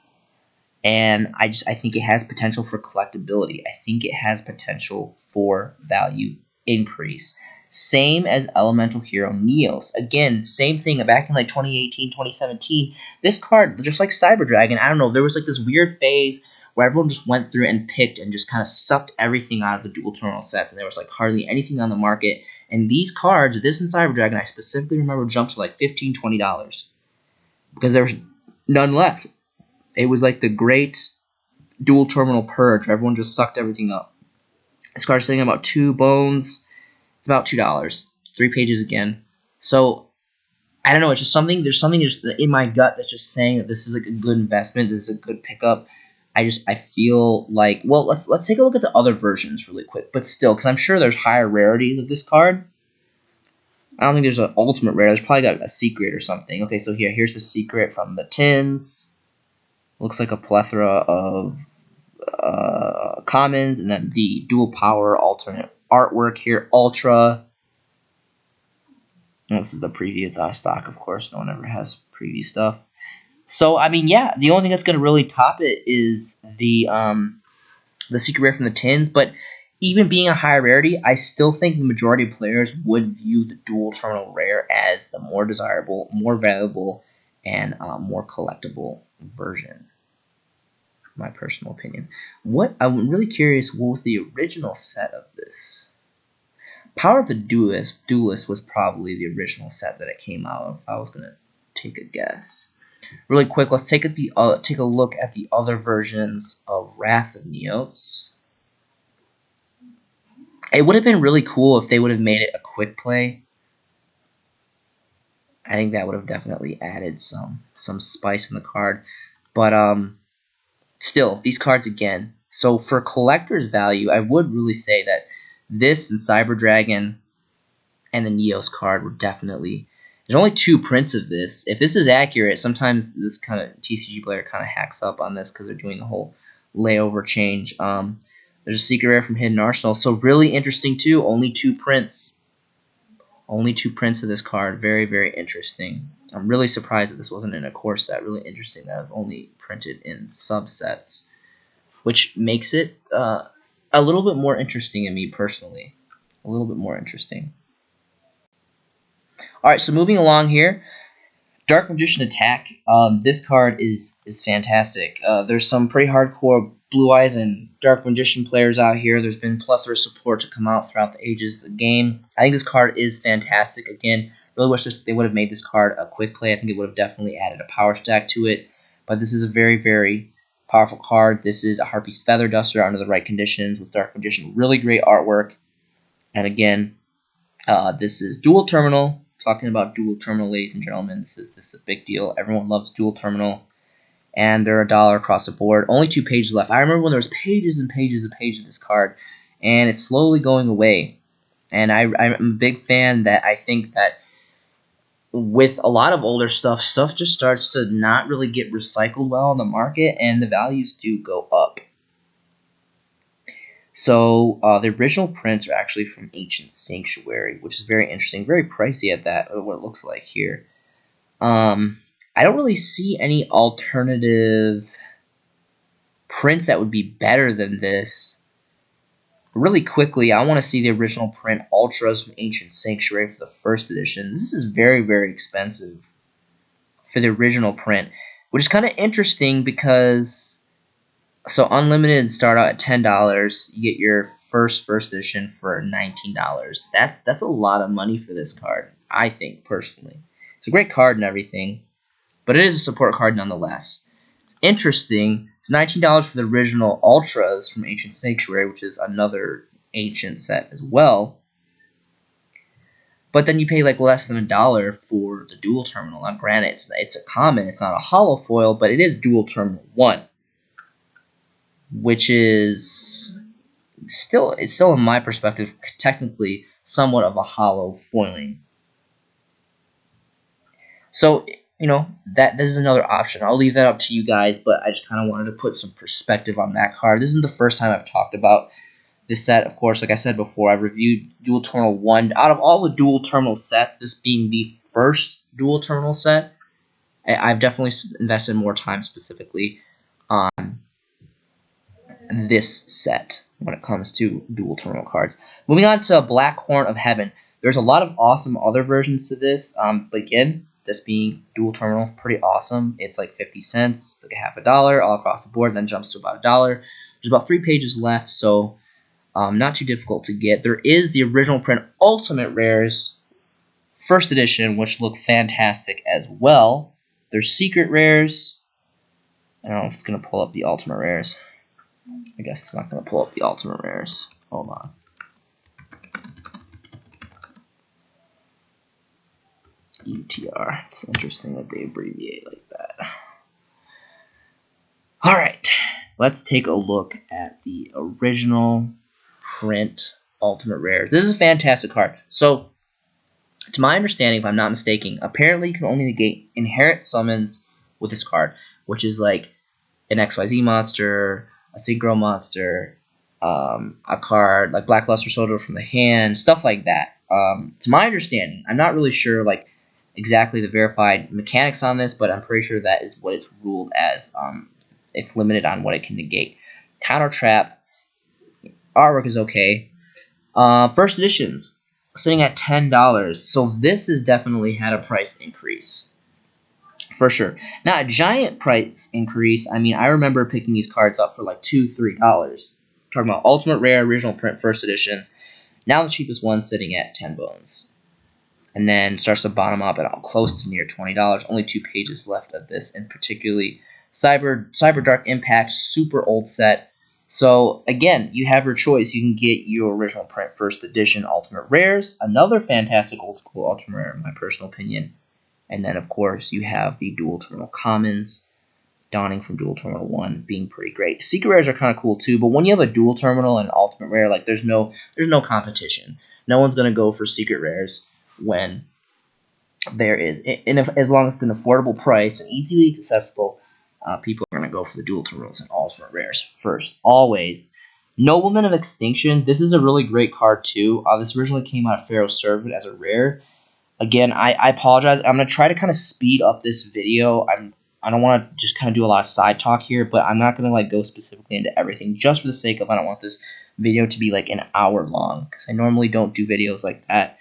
And I think it has potential for collectability. I think it has potential for value increase. Same as Elemental Hero Neos. Again, same thing. Back in like 2018, 2017, this card, just like Cyber Dragon, I don't know, there was like this weird phase where everyone just went through and picked and just kind of sucked everything out of the dual terminal sets, and there was like hardly anything on the market. And these cards, this and Cyber Dragon, I specifically remember jumped to like $15, $20 because there was none left. It was like the great dual terminal purge where everyone just sucked everything up. This card's sitting at about 2 bones. It's about $2. 3 pages again. So I don't know. It's just something. There's something just in my gut that's just saying that this is like a good investment. This is a good pickup. I feel like, well, let's take a look at the other versions really quick. But still, because I'm sure there's higher rarities of this card. I don't think there's an ultimate rare. There's probably got a secret or something. Okay, so here's the secret from the tins. Looks like a plethora of commons, and then the dual power alternate artwork here, Ultra. And this is the previous stock, of course. No one ever has preview stuff. So I mean, yeah, the only thing that's going to really top it is the secret rare from the tins. But even being a high rarity, I still think the majority of players would view the dual terminal rare as the more desirable, more valuable, and more collectible version. My personal opinion. I'm really curious, what was the original set of this? Power of the Duelist was probably the original set that it came out of. I was gonna take a guess. Really quick, let's take a look at the other versions of Wrath of Neos. It would have been really cool if they would have made it a quick play. I think that would have definitely added some spice in the card. But still, these cards again. So for collector's value, I would really say that this and Cyber Dragon and the Neos card were definitely. There's only 2 prints of this. If this is accurate, sometimes this kind of TCG player kind of hacks up on this because they're doing the whole layover change. There's a secret rare from Hidden Arsenal, so really interesting too. Only 2 prints. Only 2 prints of this card. Very, very interesting. I'm really surprised that this wasn't in a core set. Really interesting that it was only printed in subsets, which makes it a little bit more interesting in me personally. A little bit more interesting. Alright, so moving along here. Dark Magician Attack. This card is fantastic. There's some pretty hardcore Blue Eyes and Dark Magician players out here. There's been plethora of support to come out throughout the ages of the game. I think this card is fantastic. Again, really wish they would have made this card a quick play. I think it would have definitely added a power stack to it. But this is a very, very powerful card. This is a Harpy's Feather Duster under the right conditions with Dark Magician. Really great artwork. And again, this is dual terminal. Talking about dual terminal, ladies and gentlemen. This is a big deal. Everyone loves dual terminal. And they're $1 across the board. Only 2 pages left. I remember when there was pages and pages and pages of this card. And it's slowly going away. And I'm a big fan that I think that with a lot of older stuff just starts to not really get recycled well in the market. And the values do go up. So the original prints are actually from Ancient Sanctuary, which is very interesting, very pricey at that, what it looks like here. I don't really see any alternative print that would be better than this. Really quickly, I want to see the original print Ultras from Ancient Sanctuary for the first edition. This is very, very expensive for the original print, which is kind of interesting because... So Unlimited start out at $10. You get your first edition for $19. That's a lot of money for this card, I think, personally. It's a great card and everything, but it is a support card nonetheless. It's interesting. It's $19 for the original Ultras from Ancient Sanctuary, which is another ancient set as well. But then you pay like less than $1 for the dual terminal. Now, granted, it's a common, it's not a hollow foil, but it is dual terminal 1. Which is still in my perspective technically somewhat of a hollow foiling. So that this is another option. I'll leave that up to you guys, but I just kind of wanted to put some perspective on that card. This isn't the first time I've talked about this set. Of course, like I said before, I've reviewed Dual Terminal 1. Out of all the Dual Terminal sets, this being the first Dual Terminal set, I've definitely invested more time specifically on this set when it comes to dual terminal cards. Moving on to Black Horn of Heaven. There's a lot of awesome other versions to this, but again, this being dual terminal, pretty awesome. It's like 50 cents, like a $0.50 all across the board, then jumps to about $1. There's about 3 pages left, so not too difficult to get. There is the original print Ultimate Rares, first edition, which look fantastic as well. There's Secret Rares. I don't know if it's going to pull up the Ultimate Rares. I guess it's not going to pull up the Ultimate Rares. Hold on. UTR. It's interesting that they abbreviate like that. Alright. Let's take a look at the original print Ultimate Rares. This is a fantastic card. So, To my understanding, if I'm not mistaken, apparently you can only negate inherent summons with this card, which is like an XYZ monster, a synchro monster, a card like Black Luster Soldier from the hand, stuff like that. To my understanding, I'm not really sure like exactly the verified mechanics on this, but I'm pretty sure that is what it's ruled as. It's limited on what it can negate. Counter Trap artwork is okay. First editions sitting at $10, so this has definitely had a price increase for sure. Not a giant price increase. I mean, I remember picking these cards up for like $2-3. Talking about Ultimate Rare Original Print First Editions. Now the cheapest one sitting at 10 bones. And then starts to bottom up at close to near $20. Only 2 pages left of this, and particularly Cyber Dark Impact, super old set. So again, you have your choice. You can get your original print first edition Ultimate Rares, another fantastic old school Ultimate Rare in my personal opinion. And then of course you have the Dual Terminal Commons, Dawning from Dual Terminal 1 being pretty great. Secret Rares are kind of cool too, but when you have a Dual Terminal and Ultimate Rare, like there's no competition. No one's gonna go for Secret Rares when there is, and as long as it's an affordable price and easily accessible, people are going to go for the Dual Terminals and Ultimate Rares first, always. Nobleman of Extinction, this is a really great card too. This originally came out of Pharaoh's Servant as a rare. Again, I apologize. I'm going to try to kind of speed up this video. I don't want to just kind of do a lot of side talk here, but I'm not going to like go specifically into everything just for the sake of I don't want this video to be like an hour long, because I normally don't do videos like that.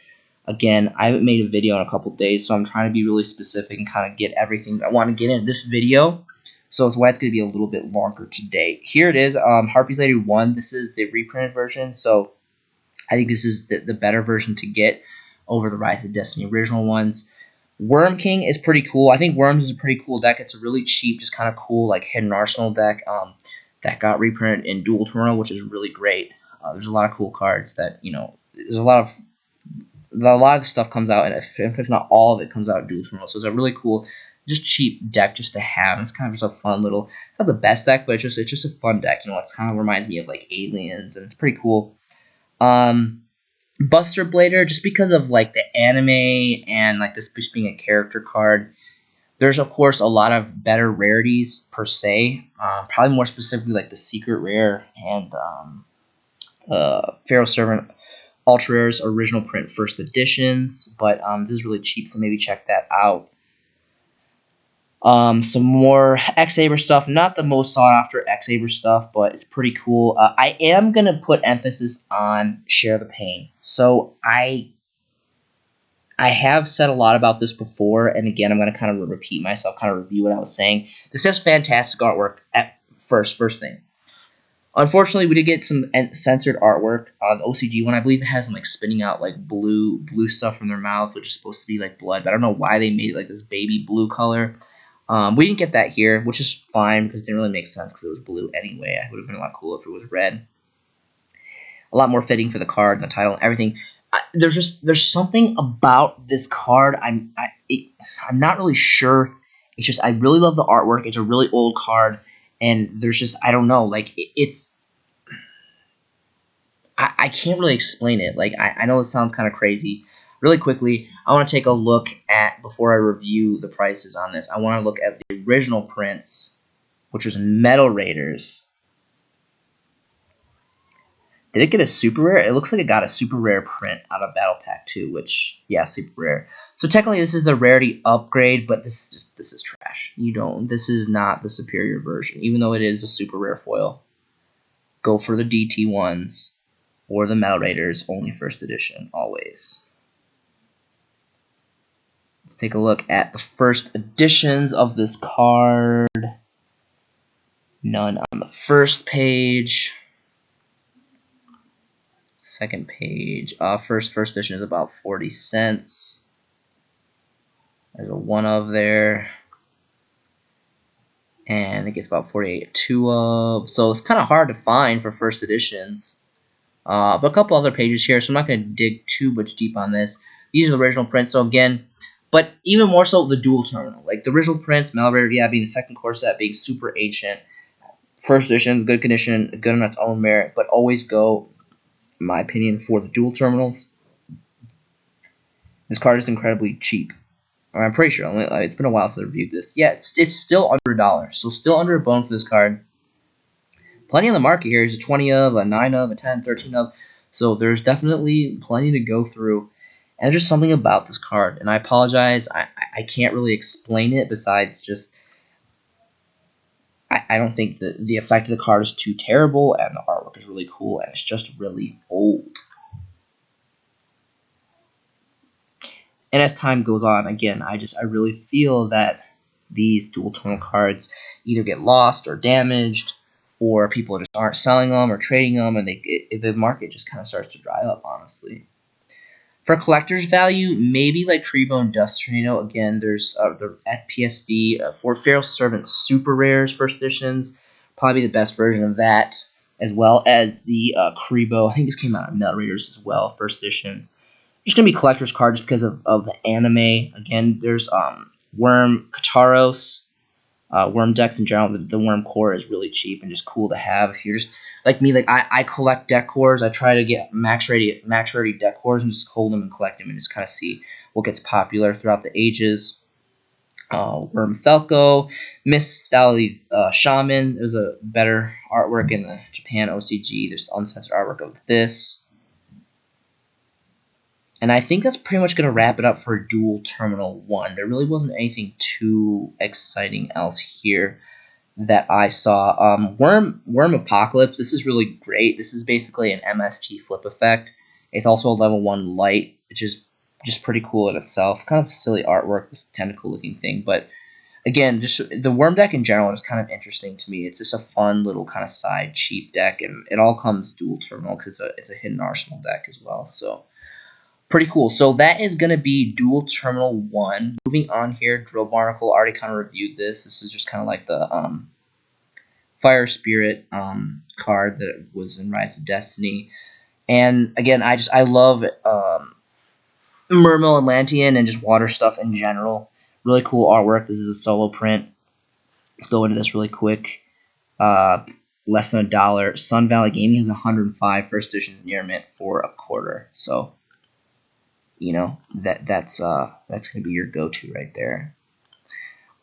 Again, I haven't made a video in a couple days, so I'm trying to be really specific and kind of get everything I want to get in this video. So that's why it's going to be a little bit longer today. Here it is, Harpy's Lady 1. This is the reprinted version, so I think this is the better version to get over the Rise of Destiny original ones. Worm King is pretty cool. I think Worms is a pretty cool deck. It's a really cheap, just kind of cool, like Hidden Arsenal deck that got reprinted in Dual Terminal, which is really great. There's a lot of cool cards that, you know, there's a lot of the stuff comes out, and if not all of it comes out in Dual Terminal. So it's a really cool, just cheap deck just to have. It's kind of just a fun little, it's not the best deck, but it's just a fun deck. You know, it's kind of reminds me of like Aliens, and it's pretty cool. Buster Blader, just because of like the anime and like this just being a character card, there's of course a lot of better rarities per se. Probably more specifically like the Secret Rare and Pharaoh's Servant Ultra Rares original print first editions, but this is really cheap, so maybe check that out. Some more X-Saber stuff, not the most sought after X-Saber stuff, but it's pretty cool. I am going to put emphasis on Share the Pain. So I have said a lot about this before, and again, I'm going to kind of repeat myself, kind of review what I was saying. This has fantastic artwork at first thing. Unfortunately, we did get some censored artwork on the OCG one. I believe it has them like spitting out like blue stuff from their mouth, which is supposed to be like blood. But I don't know why they made it like this baby blue color. We didn't get that here, which is fine because it didn't really make sense because it was blue anyway. It would have been a lot cooler if it was red. A lot more fitting for the card and the title and everything. There's something about this card. I'm not really sure. It's just I really love the artwork. It's a really old card. And there's just, I don't know, like, I can't really explain it. Like, I know it sounds kind of crazy. Really quickly, I want to take a look at, before I review the prices on this, I want to look at the original prints, which was Metal Raiders. Did it get a super rare? It looks like it got a super rare print out of Battle Pack 2, which, yeah, super rare. So technically this is the rarity upgrade, but this is trash. This is not the superior version, even though it is a super rare foil. Go for the DT ones or the Metal Raiders, only first edition, always. Let's take a look at the first editions of this card. None on the first page. Second page, first edition is about 40 cents. There's a one of there, and it gets about 48 two of. So it's kind of hard to find for first editions. But a couple other pages here, so I'm not going to dig too much deep on this. These are the original prints. So again, but even more so the Dual Terminal, like the original prints, Metal Raider, yeah, being the second core set, being super ancient. First edition, good condition, good on its own merit, but always go, in my opinion, for the Dual Terminals. This card is incredibly cheap. I'm pretty sure. It's been a while since I reviewed this. Yeah, it's still under $1, so still under a bone for this card. Plenty on the market here. There's a 20 of, a 9 of, a 10, 13 of. So there's definitely plenty to go through. And there's just something about this card. And I apologize. I can't really explain it besides just I don't think the effect of the card is too terrible, and the artwork is really cool, and it's just really old. And as time goes on, again, I really feel that these dual tonal cards either get lost or damaged, or people just aren't selling them or trading them, and the market just kind of starts to dry up, honestly. For collector's value, maybe like Kuriboh and Dust Tornado. Again, there's the at PSV for Feral Servant Super Rares First Editions, probably the best version of that, as well as the Kuriboh. I think this came out of Metal Raiders as well, First Editions. Just gonna be collector's cards because of the anime. Again, there's Worm Kataros, Worm decks in general. The Worm core is really cheap and just cool to have. If you're just like me, like I collect deck cores. I try to get max rarity deck cores and just hold them and collect them and just kind of see what gets popular throughout the ages. Worm Falco, Mist Valley Shaman. There's a better artwork in the Japan OCG. There's uncensored artwork of this. And I think that's pretty much going to wrap it up for Dual Terminal 1. There really wasn't anything too exciting else here that I saw. Worm Apocalypse, this is really great. This is basically an MST flip effect. It's also a level 1 light, which is just pretty cool in itself. Kind of silly artwork, this tentacle looking thing. But again, just the Worm deck in general is kind of interesting to me. It's just a fun little kind of side cheap deck. And it all comes dual terminal because it's a hidden arsenal deck as well. So pretty cool. So that is going to be Dual Terminal 1. Moving on here, Drill Barnacle already kind of reviewed this. This is just kind of like the Fire Spirit card that was in Rise of Destiny. And again, I love Mermail Atlantean and just water stuff in general. Really cool artwork. This is a solo print. Let's go into this really quick. Less than $1. Sun Valley Gaming has 105 first editions near mint for $0.25. So you know, that's going to be your go-to right there.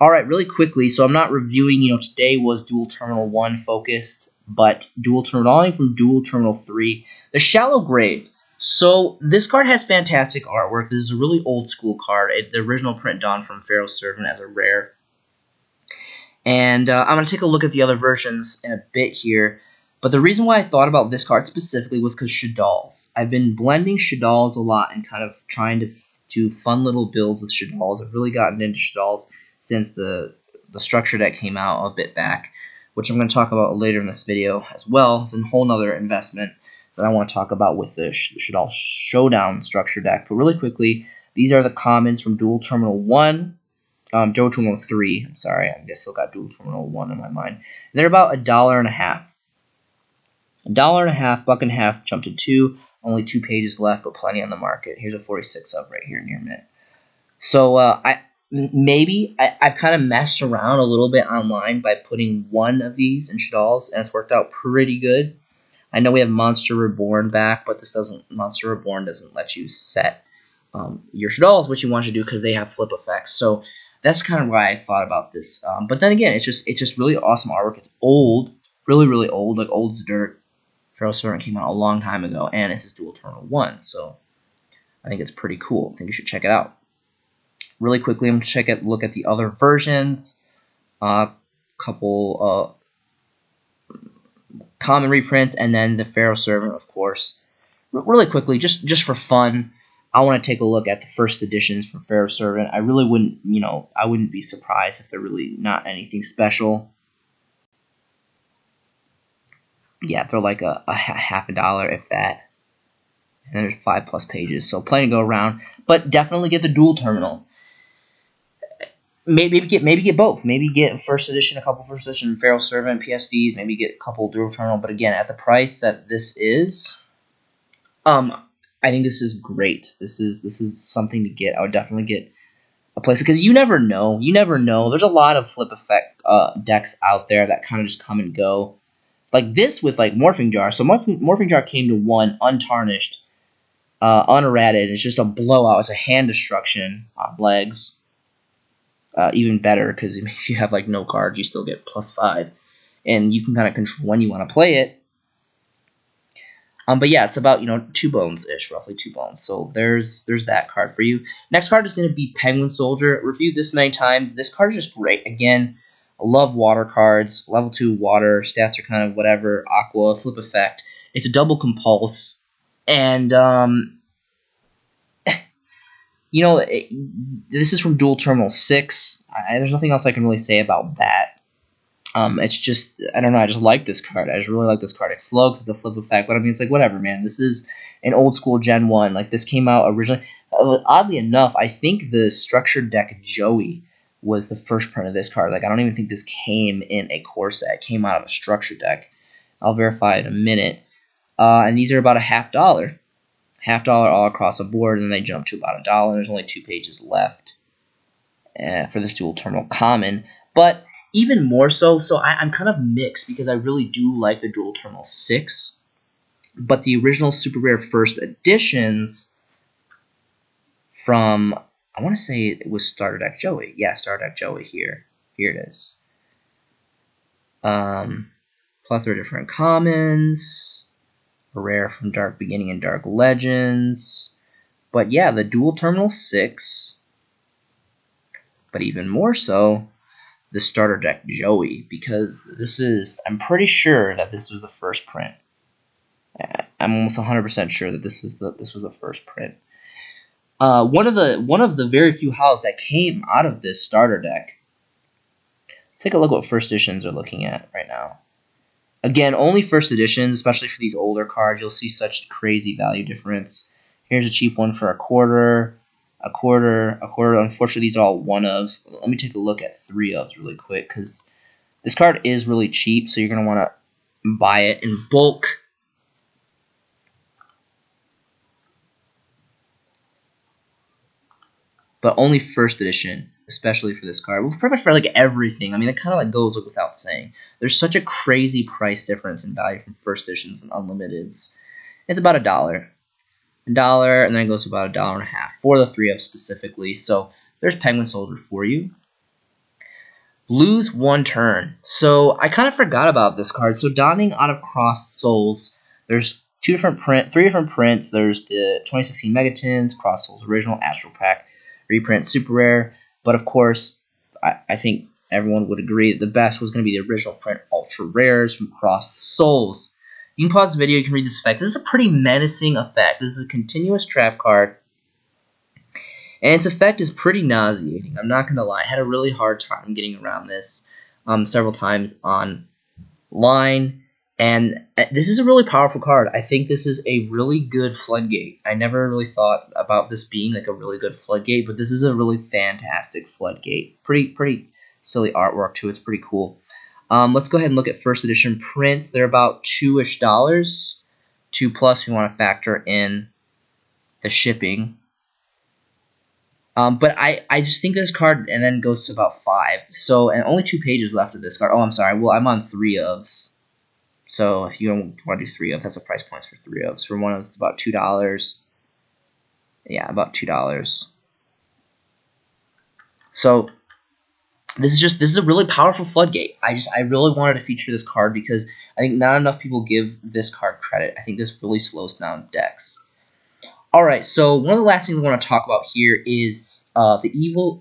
All right, really quickly, so I'm not reviewing, today was Dual Terminal 1 focused, but Dual Terminal from Dual Terminal 3, the Shallow Grave. So this card has fantastic artwork. This is a really old school card. The original print done from Feral Servant as a rare. And I'm going to take a look at the other versions in a bit here. But the reason why I thought about this card specifically was because Shaddolls. I've been blending Shaddolls a lot and kind of trying to do fun little builds with Shaddolls. I've really gotten into Shaddolls since the structure deck came out a bit back, which I'm going to talk about later in this video as well. It's a whole nother investment that I want to talk about with the Shaddolls Showdown structure deck. But really quickly, these are the commons from Dual Terminal 1. Dual Terminal 3. I'm sorry, I guess I still got Dual Terminal 1 in my mind. And they're about $1.50. $1.50, $1.50, jump to 2. Only 2 pages left, but plenty on the market. Here's a 46 of right here near mint. So I've kind of messed around a little bit online by putting one of these in Shaddolls, and it's worked out pretty good. I know we have Monster Reborn back, but Monster Reborn doesn't let you set your Shaddolls what you want to do because they have flip effects. So that's kind of why I thought about this. But then again, it's just really awesome artwork. It's old, really, really old, like old as dirt. Feral Servant came out a long time ago, and this is Dual Terminal 1, so I think it's pretty cool. I think you should check it out. Really quickly, I'm going to look at the other versions. Couple common reprints, and then the Feral Servant, of course. Really quickly, just for fun, I want to take a look at the first editions for Feral Servant. I really wouldn't, I wouldn't be surprised if they're really not anything special. Yeah, they're like a half $1, if that. And there's 5+ pages, so plenty to go around. But definitely get the Dual Terminal. Maybe get both. Maybe get first edition, a couple first edition Feral Servant PSVs. Maybe get a couple Dual Terminal. But again, at the price that this is, I think this is great. This is something to get. I would definitely get a place because you never know. You never know. There's a lot of flip effect decks out there that kind of just come and go. Like this with like Morphing Jar. So Morphing Jar came to 1 untarnished. unerrated. It's just a blowout. It's a hand destruction on legs. Even better because if you have like no cards, you still get +5, and you can kind of control when you want to play it. But yeah, it's about 2 bones ish, roughly 2 bones. So there's that card for you. Next card is going to be Penguin Soldier. Reviewed this many times. This card is just great. Again, I love water cards. Level 2 water stats are kind of whatever. Aqua flip effect. It's a double compulse, and this is from Dual Terminal 6. There's nothing else I can really say about that. It's just, I don't know, I just like this card. I just really like this card. It's slow because it's a flip effect, but I mean, it's like, whatever, man. This is an old school Gen 1. Like, this came out originally. Oddly enough, I think the Structured Deck Joey was the first print of this card. Like, I don't even think this came in a core set. It came out of a Structured Deck. I'll verify in a minute. And these are about $50. $50 all across the board, and then they jump to about $1. There's only 2 pages left for this Dual Terminal Common. But even more so, I'm kind of mixed because I really do like the Dual Terminal 6. But the original Super Rare First Editions from, I want to say it was Starter Deck Joey. Yeah, Starter Deck Joey here. Here it is. Plethora of different commons. A rare from Dark Beginning and Dark Legends. But yeah, the Dual Terminal 6. But even more so, the Starter Deck Joey, because this is, I'm pretty sure that this was the first print. I'm almost 100% sure that this was the first print. One of the very few holos that came out of this starter deck. Let's take a look at what first editions are looking at right now. Again, only first editions, especially for these older cards, you'll see such crazy value difference. Here's a cheap one for a quarter. Unfortunately, these are all 1-ofs. Let me take a look at 3-ofs really quick, because this card is really cheap, so you're going to want to buy it in bulk. But only first edition, especially for this card. Well, pretty much for like everything. I mean, it kind of like goes without saying. There's such a crazy price difference in value from first editions and unlimiteds. It's about $1. $1, and then it goes to about $1.50 for the 3-of specifically. So there's Penguin Soldier for you. Lose 1 turn. So I kind of forgot about this card. So Dawning Out of Crossed Souls. There's 3 different prints. There's the 2016 Megatins, Crossed Souls Original, Astral Pack, reprint, super rare. But of course, I think everyone would agree that the best was going to be the original print ultra rares from Crossed Souls. You can pause the video, you can read this effect. This is a pretty menacing effect. This is a continuous trap card. And its effect is pretty nauseating. I'm not going to lie. I had a really hard time getting around this several times online. And this is a really powerful card. I think this is a really good floodgate. I never really thought about this being like a really good floodgate, but this is a really fantastic floodgate. Pretty silly artwork too. It's pretty cool. Let's go ahead and look at first edition prints. They're about $2-ish. $2+ if you want to factor in the shipping. But I just think this card and then goes to about 5. So, and only 2 pages left of this card. Oh, I'm sorry. Well, I'm on 3-ofs. So if you want to do 3-of, that's the price points for 3-ofs. For 1-of, it's about $2. Yeah, about $2. So this is a really powerful floodgate. I really wanted to feature this card because I think not enough people give this card credit. I think this really slows down decks. All right, so one of the last things I want to talk about here is the Evil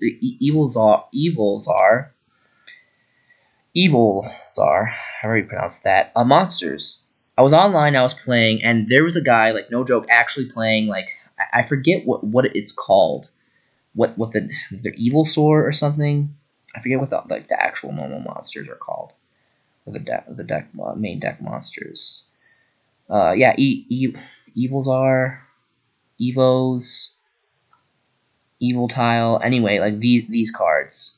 Czar, however you pronounce that, monsters. I was online, I was playing, and there was a guy, like no joke, actually playing, like I forget what it's called, what the Evil Sword or something. I forget what the actual normal monsters are called, or the main deck monsters. Yeah, Evil Czar, Evos, Evil Tile. Anyway, like these cards.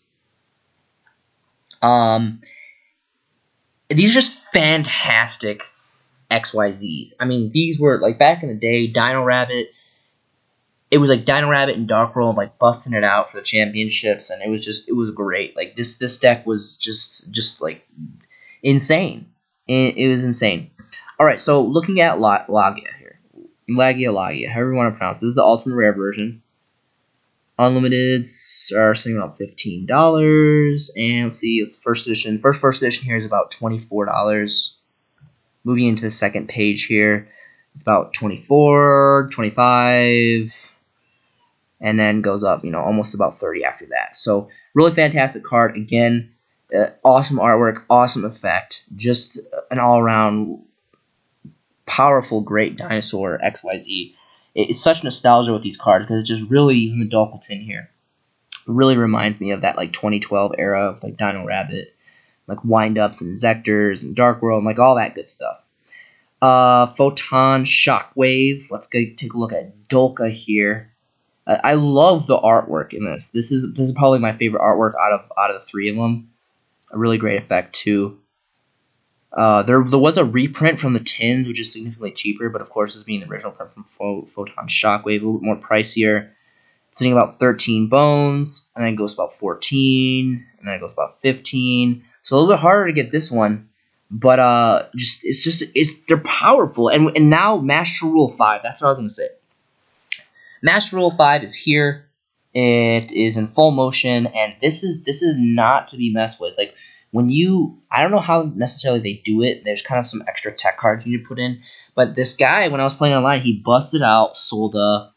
These are just fantastic XYZs. I mean, these were like back in the day, Dino Rabbit. It was like Dino Rabbit and Dark World like busting it out for the championships, and it was great. Like this deck was just like insane. It was insane. All right, so looking at Logia here. Lagia, however you want to pronounce it. This is the ultimate rare version. Unlimiteds are sitting around $15. And let's see, it's first edition. First edition here is about $24. Moving into the second page here, it's about 24, 25, and then goes up, almost about 30 after that. So really fantastic card. Again, awesome artwork, awesome effect, just an all-around powerful, great dinosaur XYZ. It's such nostalgia with these cards because it's just really, even the Dulcol tin here, it really reminds me of that like 2012 era of like Dino Rabbit, like wind-ups and Inzectors and Dark World, and like all that good stuff. Photon Shockwave. Let's go take a look at Dolka here. I love the artwork in this. This is probably my favorite artwork out of the three of them. A really great effect too. There was a reprint from the tins, which is significantly cheaper, but of course, this being the original print from Photon Shockwave, a little bit more pricier. It's sitting about 13 bones, and then it goes about 14, and then it goes about 15. So a little bit harder to get this one, but they're powerful. And now Master Rule 5. That's what I was gonna say. Master Rule 5 is here. It is in full motion, and this is not to be messed with. Like I don't know how necessarily they do it. There's kind of some extra tech cards you need to put in. But this guy, when I was playing online, he busted out Solda,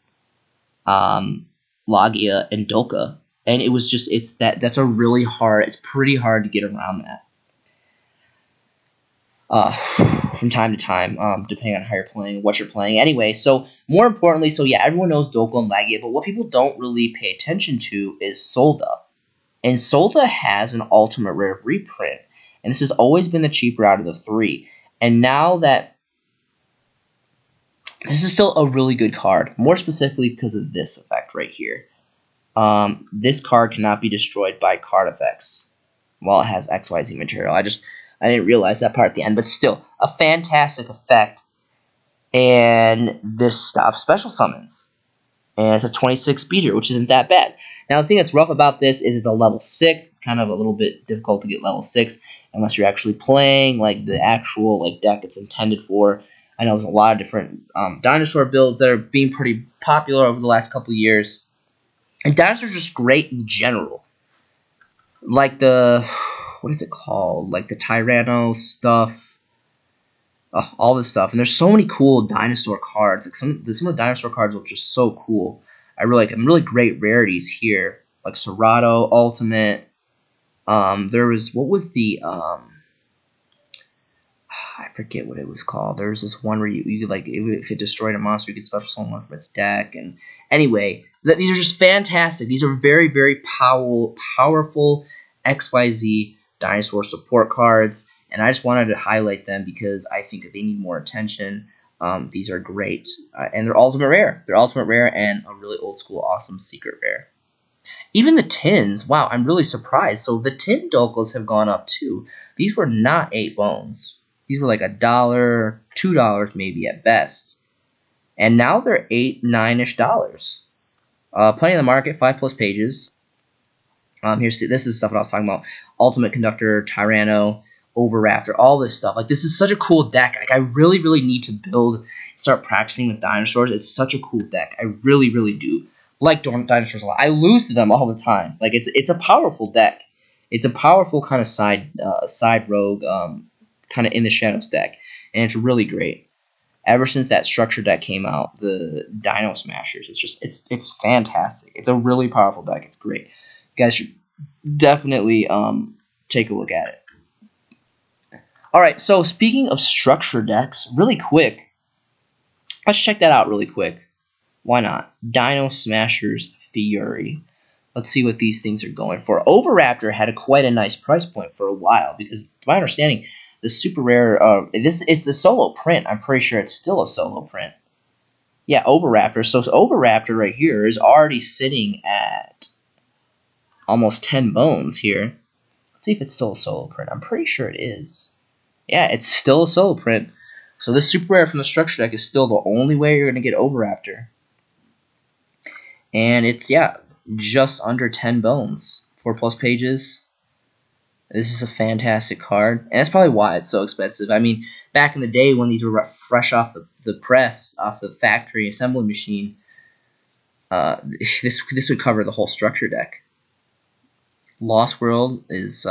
Lagia, and Dolka, and it was just that's a really hard. It's pretty hard to get around that. From time to time, depending on how you're playing, what you're playing. Anyway, so more importantly, so yeah, everyone knows Dolka and Lagia, but what people don't really pay attention to is Solda. And Solda has an ultimate rare reprint, and this has always been the cheaper out of the three. And now that this is still a really good card, more specifically because of this effect right here. This card cannot be destroyed by card effects while it has XYZ material. I didn't realize that part at the end, but still, a fantastic effect. And this stops special summons. And it's a 26 beater, which isn't that bad. Now, the thing that's rough about this is it's a level 6. It's kind of a little bit difficult to get level 6 unless you're actually playing like the actual deck it's intended for. I know there's a lot of different dinosaur builds that are being pretty popular over the last couple of years. And dinosaurs are just great in general. Like what is it called? Like the Tyranno stuff. All this stuff. And there's so many cool dinosaur cards. Like some of the dinosaur cards look just so cool. I really like them. Really great rarities here. Like Cerrado, Ultimate. There was, what was the, I forget what it was called. There was this one where you could, like, if it destroyed a monster, you could special summon one from its deck. And anyway, these are just fantastic. These are very, very powerful XYZ dinosaur support cards. And I just wanted to highlight them because I think that they need more attention. These are great. And they're ultimate rare. They're ultimate rare and a really old school, awesome secret rare. Even the tins, wow, I'm really surprised. So the tin Dolkos have gone up too. These were not 8 bones. These were like $1, $2 maybe at best. And now they're $8, $9-ish. Plenty in the market, 5+ pages. This is stuff that I was talking about. Ultimate Conductor, Tyranno, Oviraptor, all this stuff. Like, this is such a cool deck. Like, I really, really need to start practicing with dinosaurs. It's such a cool deck. I really, really do like dinosaurs a lot. I lose to them all the time. Like, it's a powerful deck. It's a powerful kind of side rogue, kind of in the shadows deck, and it's really great. Ever since that structure deck came out, the Dino Smashers, it's fantastic. It's a really powerful deck. It's great. You guys should definitely take a look at it. Alright, so speaking of structure decks, really quick, let's check that out really quick. Why not? Dino Smashers Fury. Let's see what these things are going for. Oviraptor had quite a nice price point for a while because, to my understanding, the super rare, it's a solo print. I'm pretty sure it's still a solo print. Yeah, Oviraptor. So Oviraptor right here is already sitting at almost 10 bones here. Let's see if it's still a solo print. I'm pretty sure it is. Yeah, it's still a solo print. So this super rare from the structure deck is still the only way you're going to get Oviraptor. And it's, yeah, just under 10 bones. 4+ pages. This is a fantastic card, and that's probably why it's so expensive. I mean, back in the day when these were fresh off the press, off the factory assembly machine, this would cover the whole structure deck. Lost World is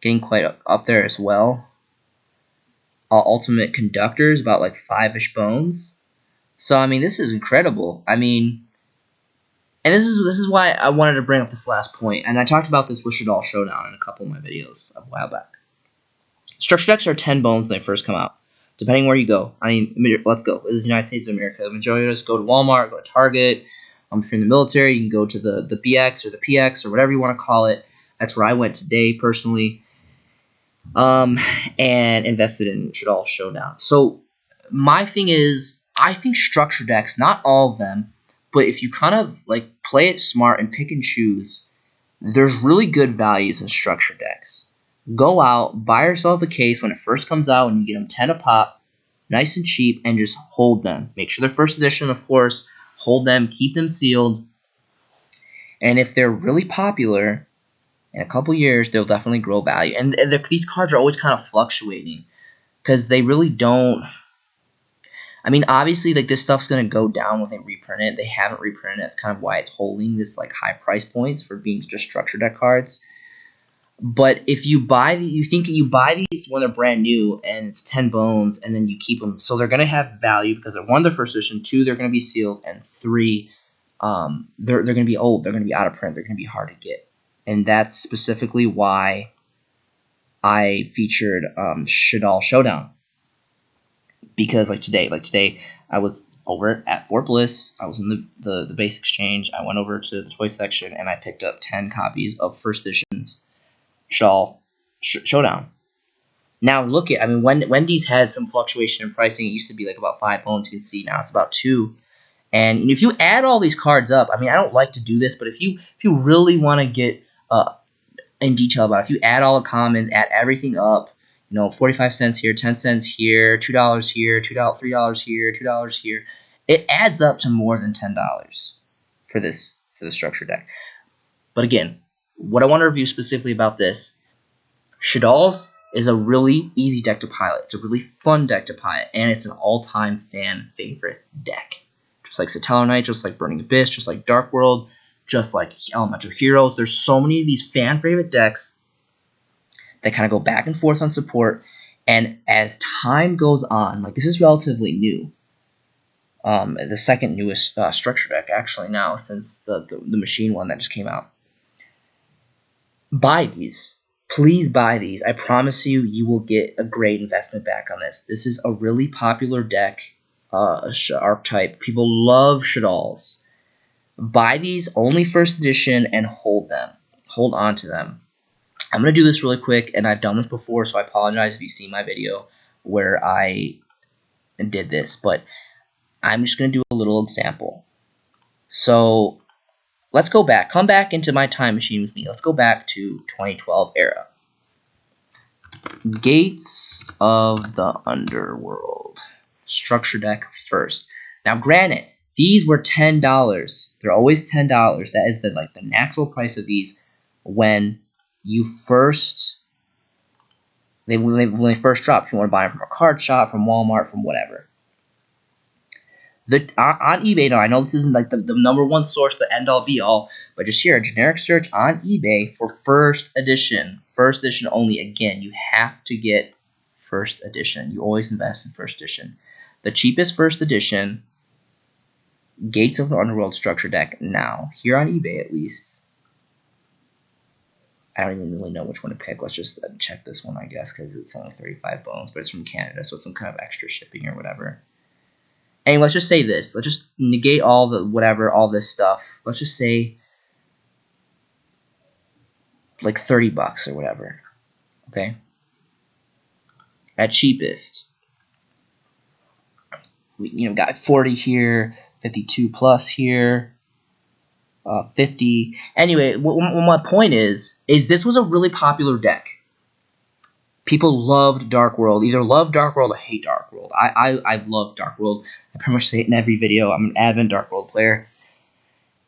getting quite up there as well. Ultimate Conductor is about like 5-ish bones. So I mean, this is incredible. I mean, and this is why I wanted to bring up this last point, and I talked about this with Shaddoll Showdown in a couple of my videos a while back. Structure decks are 10 bones when they first come out, depending where you go. I mean, let's go. This is the United States of America. The majority of us go to Walmart, go to Target. If you're in the military, you can go to the BX or the PX or whatever you want to call it. That's where I went today, personally, and invested in Shaddoll Showdown. So my thing is, I think structure decks, not all of them, but if you kind of like play it smart and pick and choose, there's really good values in structure decks. Go out, buy yourself a case when it first comes out, and you get them 10 a pop, nice and cheap, and just hold them. Make sure they're first edition, of course. Hold them, keep them sealed. And if they're really popular, in a couple years, they'll definitely grow value. And these cards are always kind of fluctuating because they really don't. I mean, obviously, like this stuff's gonna go down when they reprint it. They haven't reprinted it. That's kind of why it's holding this like high price points for being just structure deck cards. But if you buy you think you buy these when they're brand new and it's 10 bones, and then you keep them, so they're gonna have value because they're one, they're first edition, two, they're gonna be sealed, and three, they're gonna be old, they're gonna be out of print, they're gonna be hard to get, and that's specifically why I featured Shaddoll Showdown. Because like today, I was over at Fort Bliss. I was in the base exchange. I went over to the toy section and I picked up 10 copies of first editions Showdown. Now look at, I mean, Wendy's had some fluctuation in pricing. It used to be like about 5 bones. You can see now it's about 2. And if you add all these cards up, I mean, I don't like to do this, but if you really want to get in detail about it, if you add all the commons, add everything up, 45 cents here, 10 cents here, $2 here, $3 here, $2 here, it adds up to more than $10 for the structure deck. But again, what I want to review specifically about this, Shaddoll's is a really easy deck to pilot. It's a really fun deck to pilot, and it's an all-time fan favorite deck. Just like Satellar Knight, just like Burning Abyss, just like Dark World, just like Elemental Heroes. There's so many of these fan favorite decks that kind of go back and forth on support, and as time goes on, like this is relatively new. The second newest structure deck actually now since the machine one that just came out. Buy these. Please buy these. I promise you, you will get a great investment back on this. This is a really popular deck archetype. People love Shaddolls. Buy these, only first edition, and hold them. Hold on to them. I'm going to do this really quick, and I've done this before, so I apologize if you see my video where I did this, but I'm just going to do a little example. So let's go back. Come back into my time machine with me. Let's go back to 2012 era. Gates of the Underworld. Structure deck first. Now, granted, these were $10. They're always $10. That is the natural price of these when you first when they first drop. If you want to buy them from a card shop, from Walmart, from whatever. On eBay, now I know this isn't like the number one source, the end all be all, but just here a generic search on eBay for first edition only. Again, you have to get first edition. You always invest in first edition. The cheapest first edition Gates of the Underworld structure deck now here on eBay, at least. I don't even really know which one to pick. Let's just check this one, I guess, because it's only 35 bones, but it's from Canada, so it's some kind of extra shipping or whatever. And let's just say this. Let's just negate all the whatever, all this stuff. Let's just say like $30 or whatever. Okay? At cheapest. We got 40 here, 52 plus here, 50. Anyway, my point is this was a really popular deck. People loved Dark World. Either love Dark World or hate Dark World. I love Dark World. I pretty much say it in every video. I'm an avid Dark World player.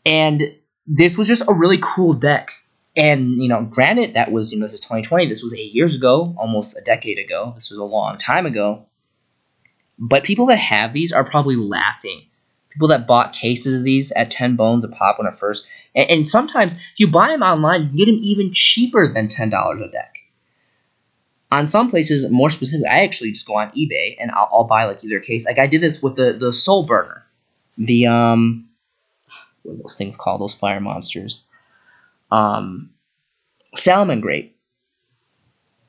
And this was just a really cool deck. And, granted, that was, this is 2020. This was 8 years ago, almost a decade ago. This was a long time ago. But people that have these are probably laughing. People that bought cases of these at 10 bones a pop when it first. And sometimes, if you buy them online, you can get them even cheaper than $10 a deck. On some places, more specifically, I actually just go on eBay and I'll buy like either a case. Like I did this with the Soul Burner. The, what are those things called? Those fire monsters. Salamangreat.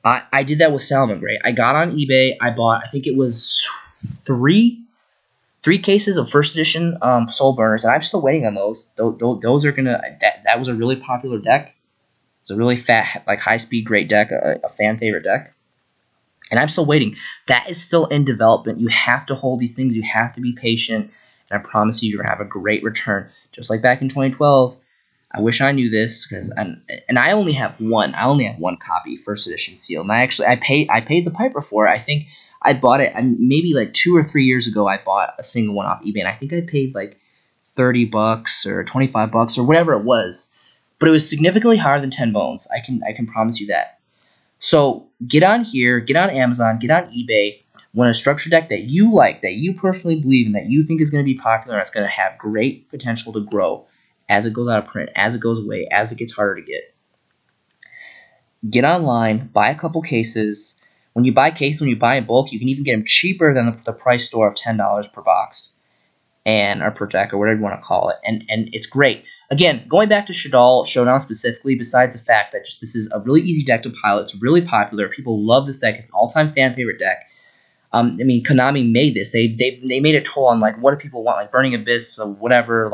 I did that with Salamangreat. I got on eBay. I bought, I think it was three cases of first edition Soul Burners, and I'm still waiting on those. Those are gonna. That was a really popular deck. It's a really fat, like high speed, great deck, a fan favorite deck. And I'm still waiting. That is still in development. You have to hold these things. You have to be patient, and I promise you, you're gonna have a great return. Just like back in 2012. I wish I knew this because I only have one. I only have one copy, first edition sealed. And I paid the piper for it. I think I bought it maybe like 2 or 3 years ago. I bought a single one off eBay, and I think I paid like $30 or $25 or whatever it was. But it was significantly higher than 10 bones. I can promise you that. So get on here, get on Amazon, get on eBay. When a structure deck that you like, that you personally believe in, that you think is going to be popular, and it's going to have great potential to grow as it goes out of print, as it goes away, as it gets harder to get online, buy a couple cases. When you buy cases, when you buy in bulk, you can even get them cheaper than the price store of $10 per box or per deck or whatever you want to call it. And it's great. Again, going back to Showdown specifically, besides the fact that just this is a really easy deck to pilot, it's really popular. People love this deck. It's an all-time fan favorite deck. Konami made this. They made a toll on like what do people want, like Burning Abyss or whatever,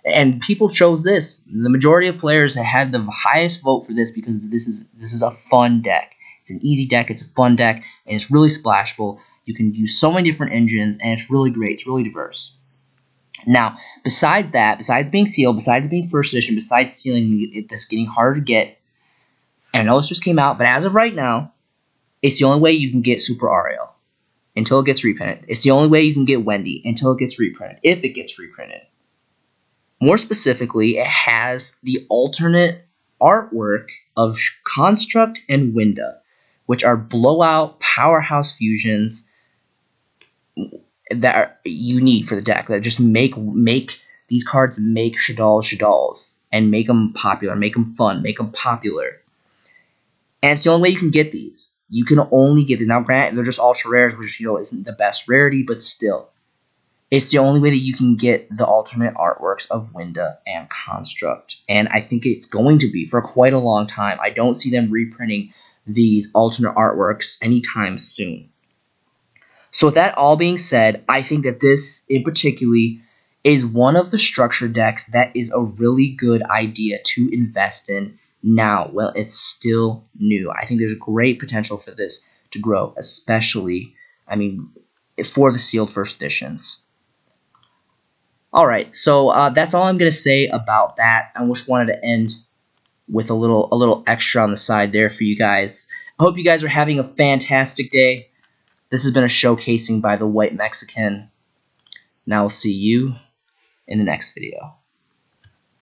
and people chose this. The majority of players had the highest vote for this because this is a fun deck. It's an easy deck. It's a fun deck, and it's really splashable. You can use so many different engines, and it's really great. It's really diverse. Now, besides that, besides being sealed, besides being first edition, besides sealing this getting harder to get, and I know this just came out, but as of right now, it's the only way you can get Super Ariel until it gets reprinted. It's the only way you can get Wendy until it gets reprinted, if it gets reprinted. More specifically, it has the alternate artwork of Construct and Winda, which are blowout powerhouse fusions that you need for the deck. That just make these cards make Shaddolls and make them popular, make them fun, make them popular. And it's the only way you can get these. You can only get them. Now, granted, they're just ultra rares, which isn't the best rarity, but still. It's the only way that you can get the alternate artworks of Winda and Construct. And I think it's going to be for quite a long time. I don't see them reprinting these alternate artworks anytime soon. So with that all being said, I think that this in particular is one of the structure decks that is a really good idea to invest in now. Well, it's still new. I think there's great potential for this to grow, especially, for the sealed first editions. Alright, so that's all I'm going to say about that. I just wanted to end with a little extra on the side there for you guys. I hope you guys are having a fantastic day. This has been a showcasing by the White Mexican. Now I'll see you in the next video.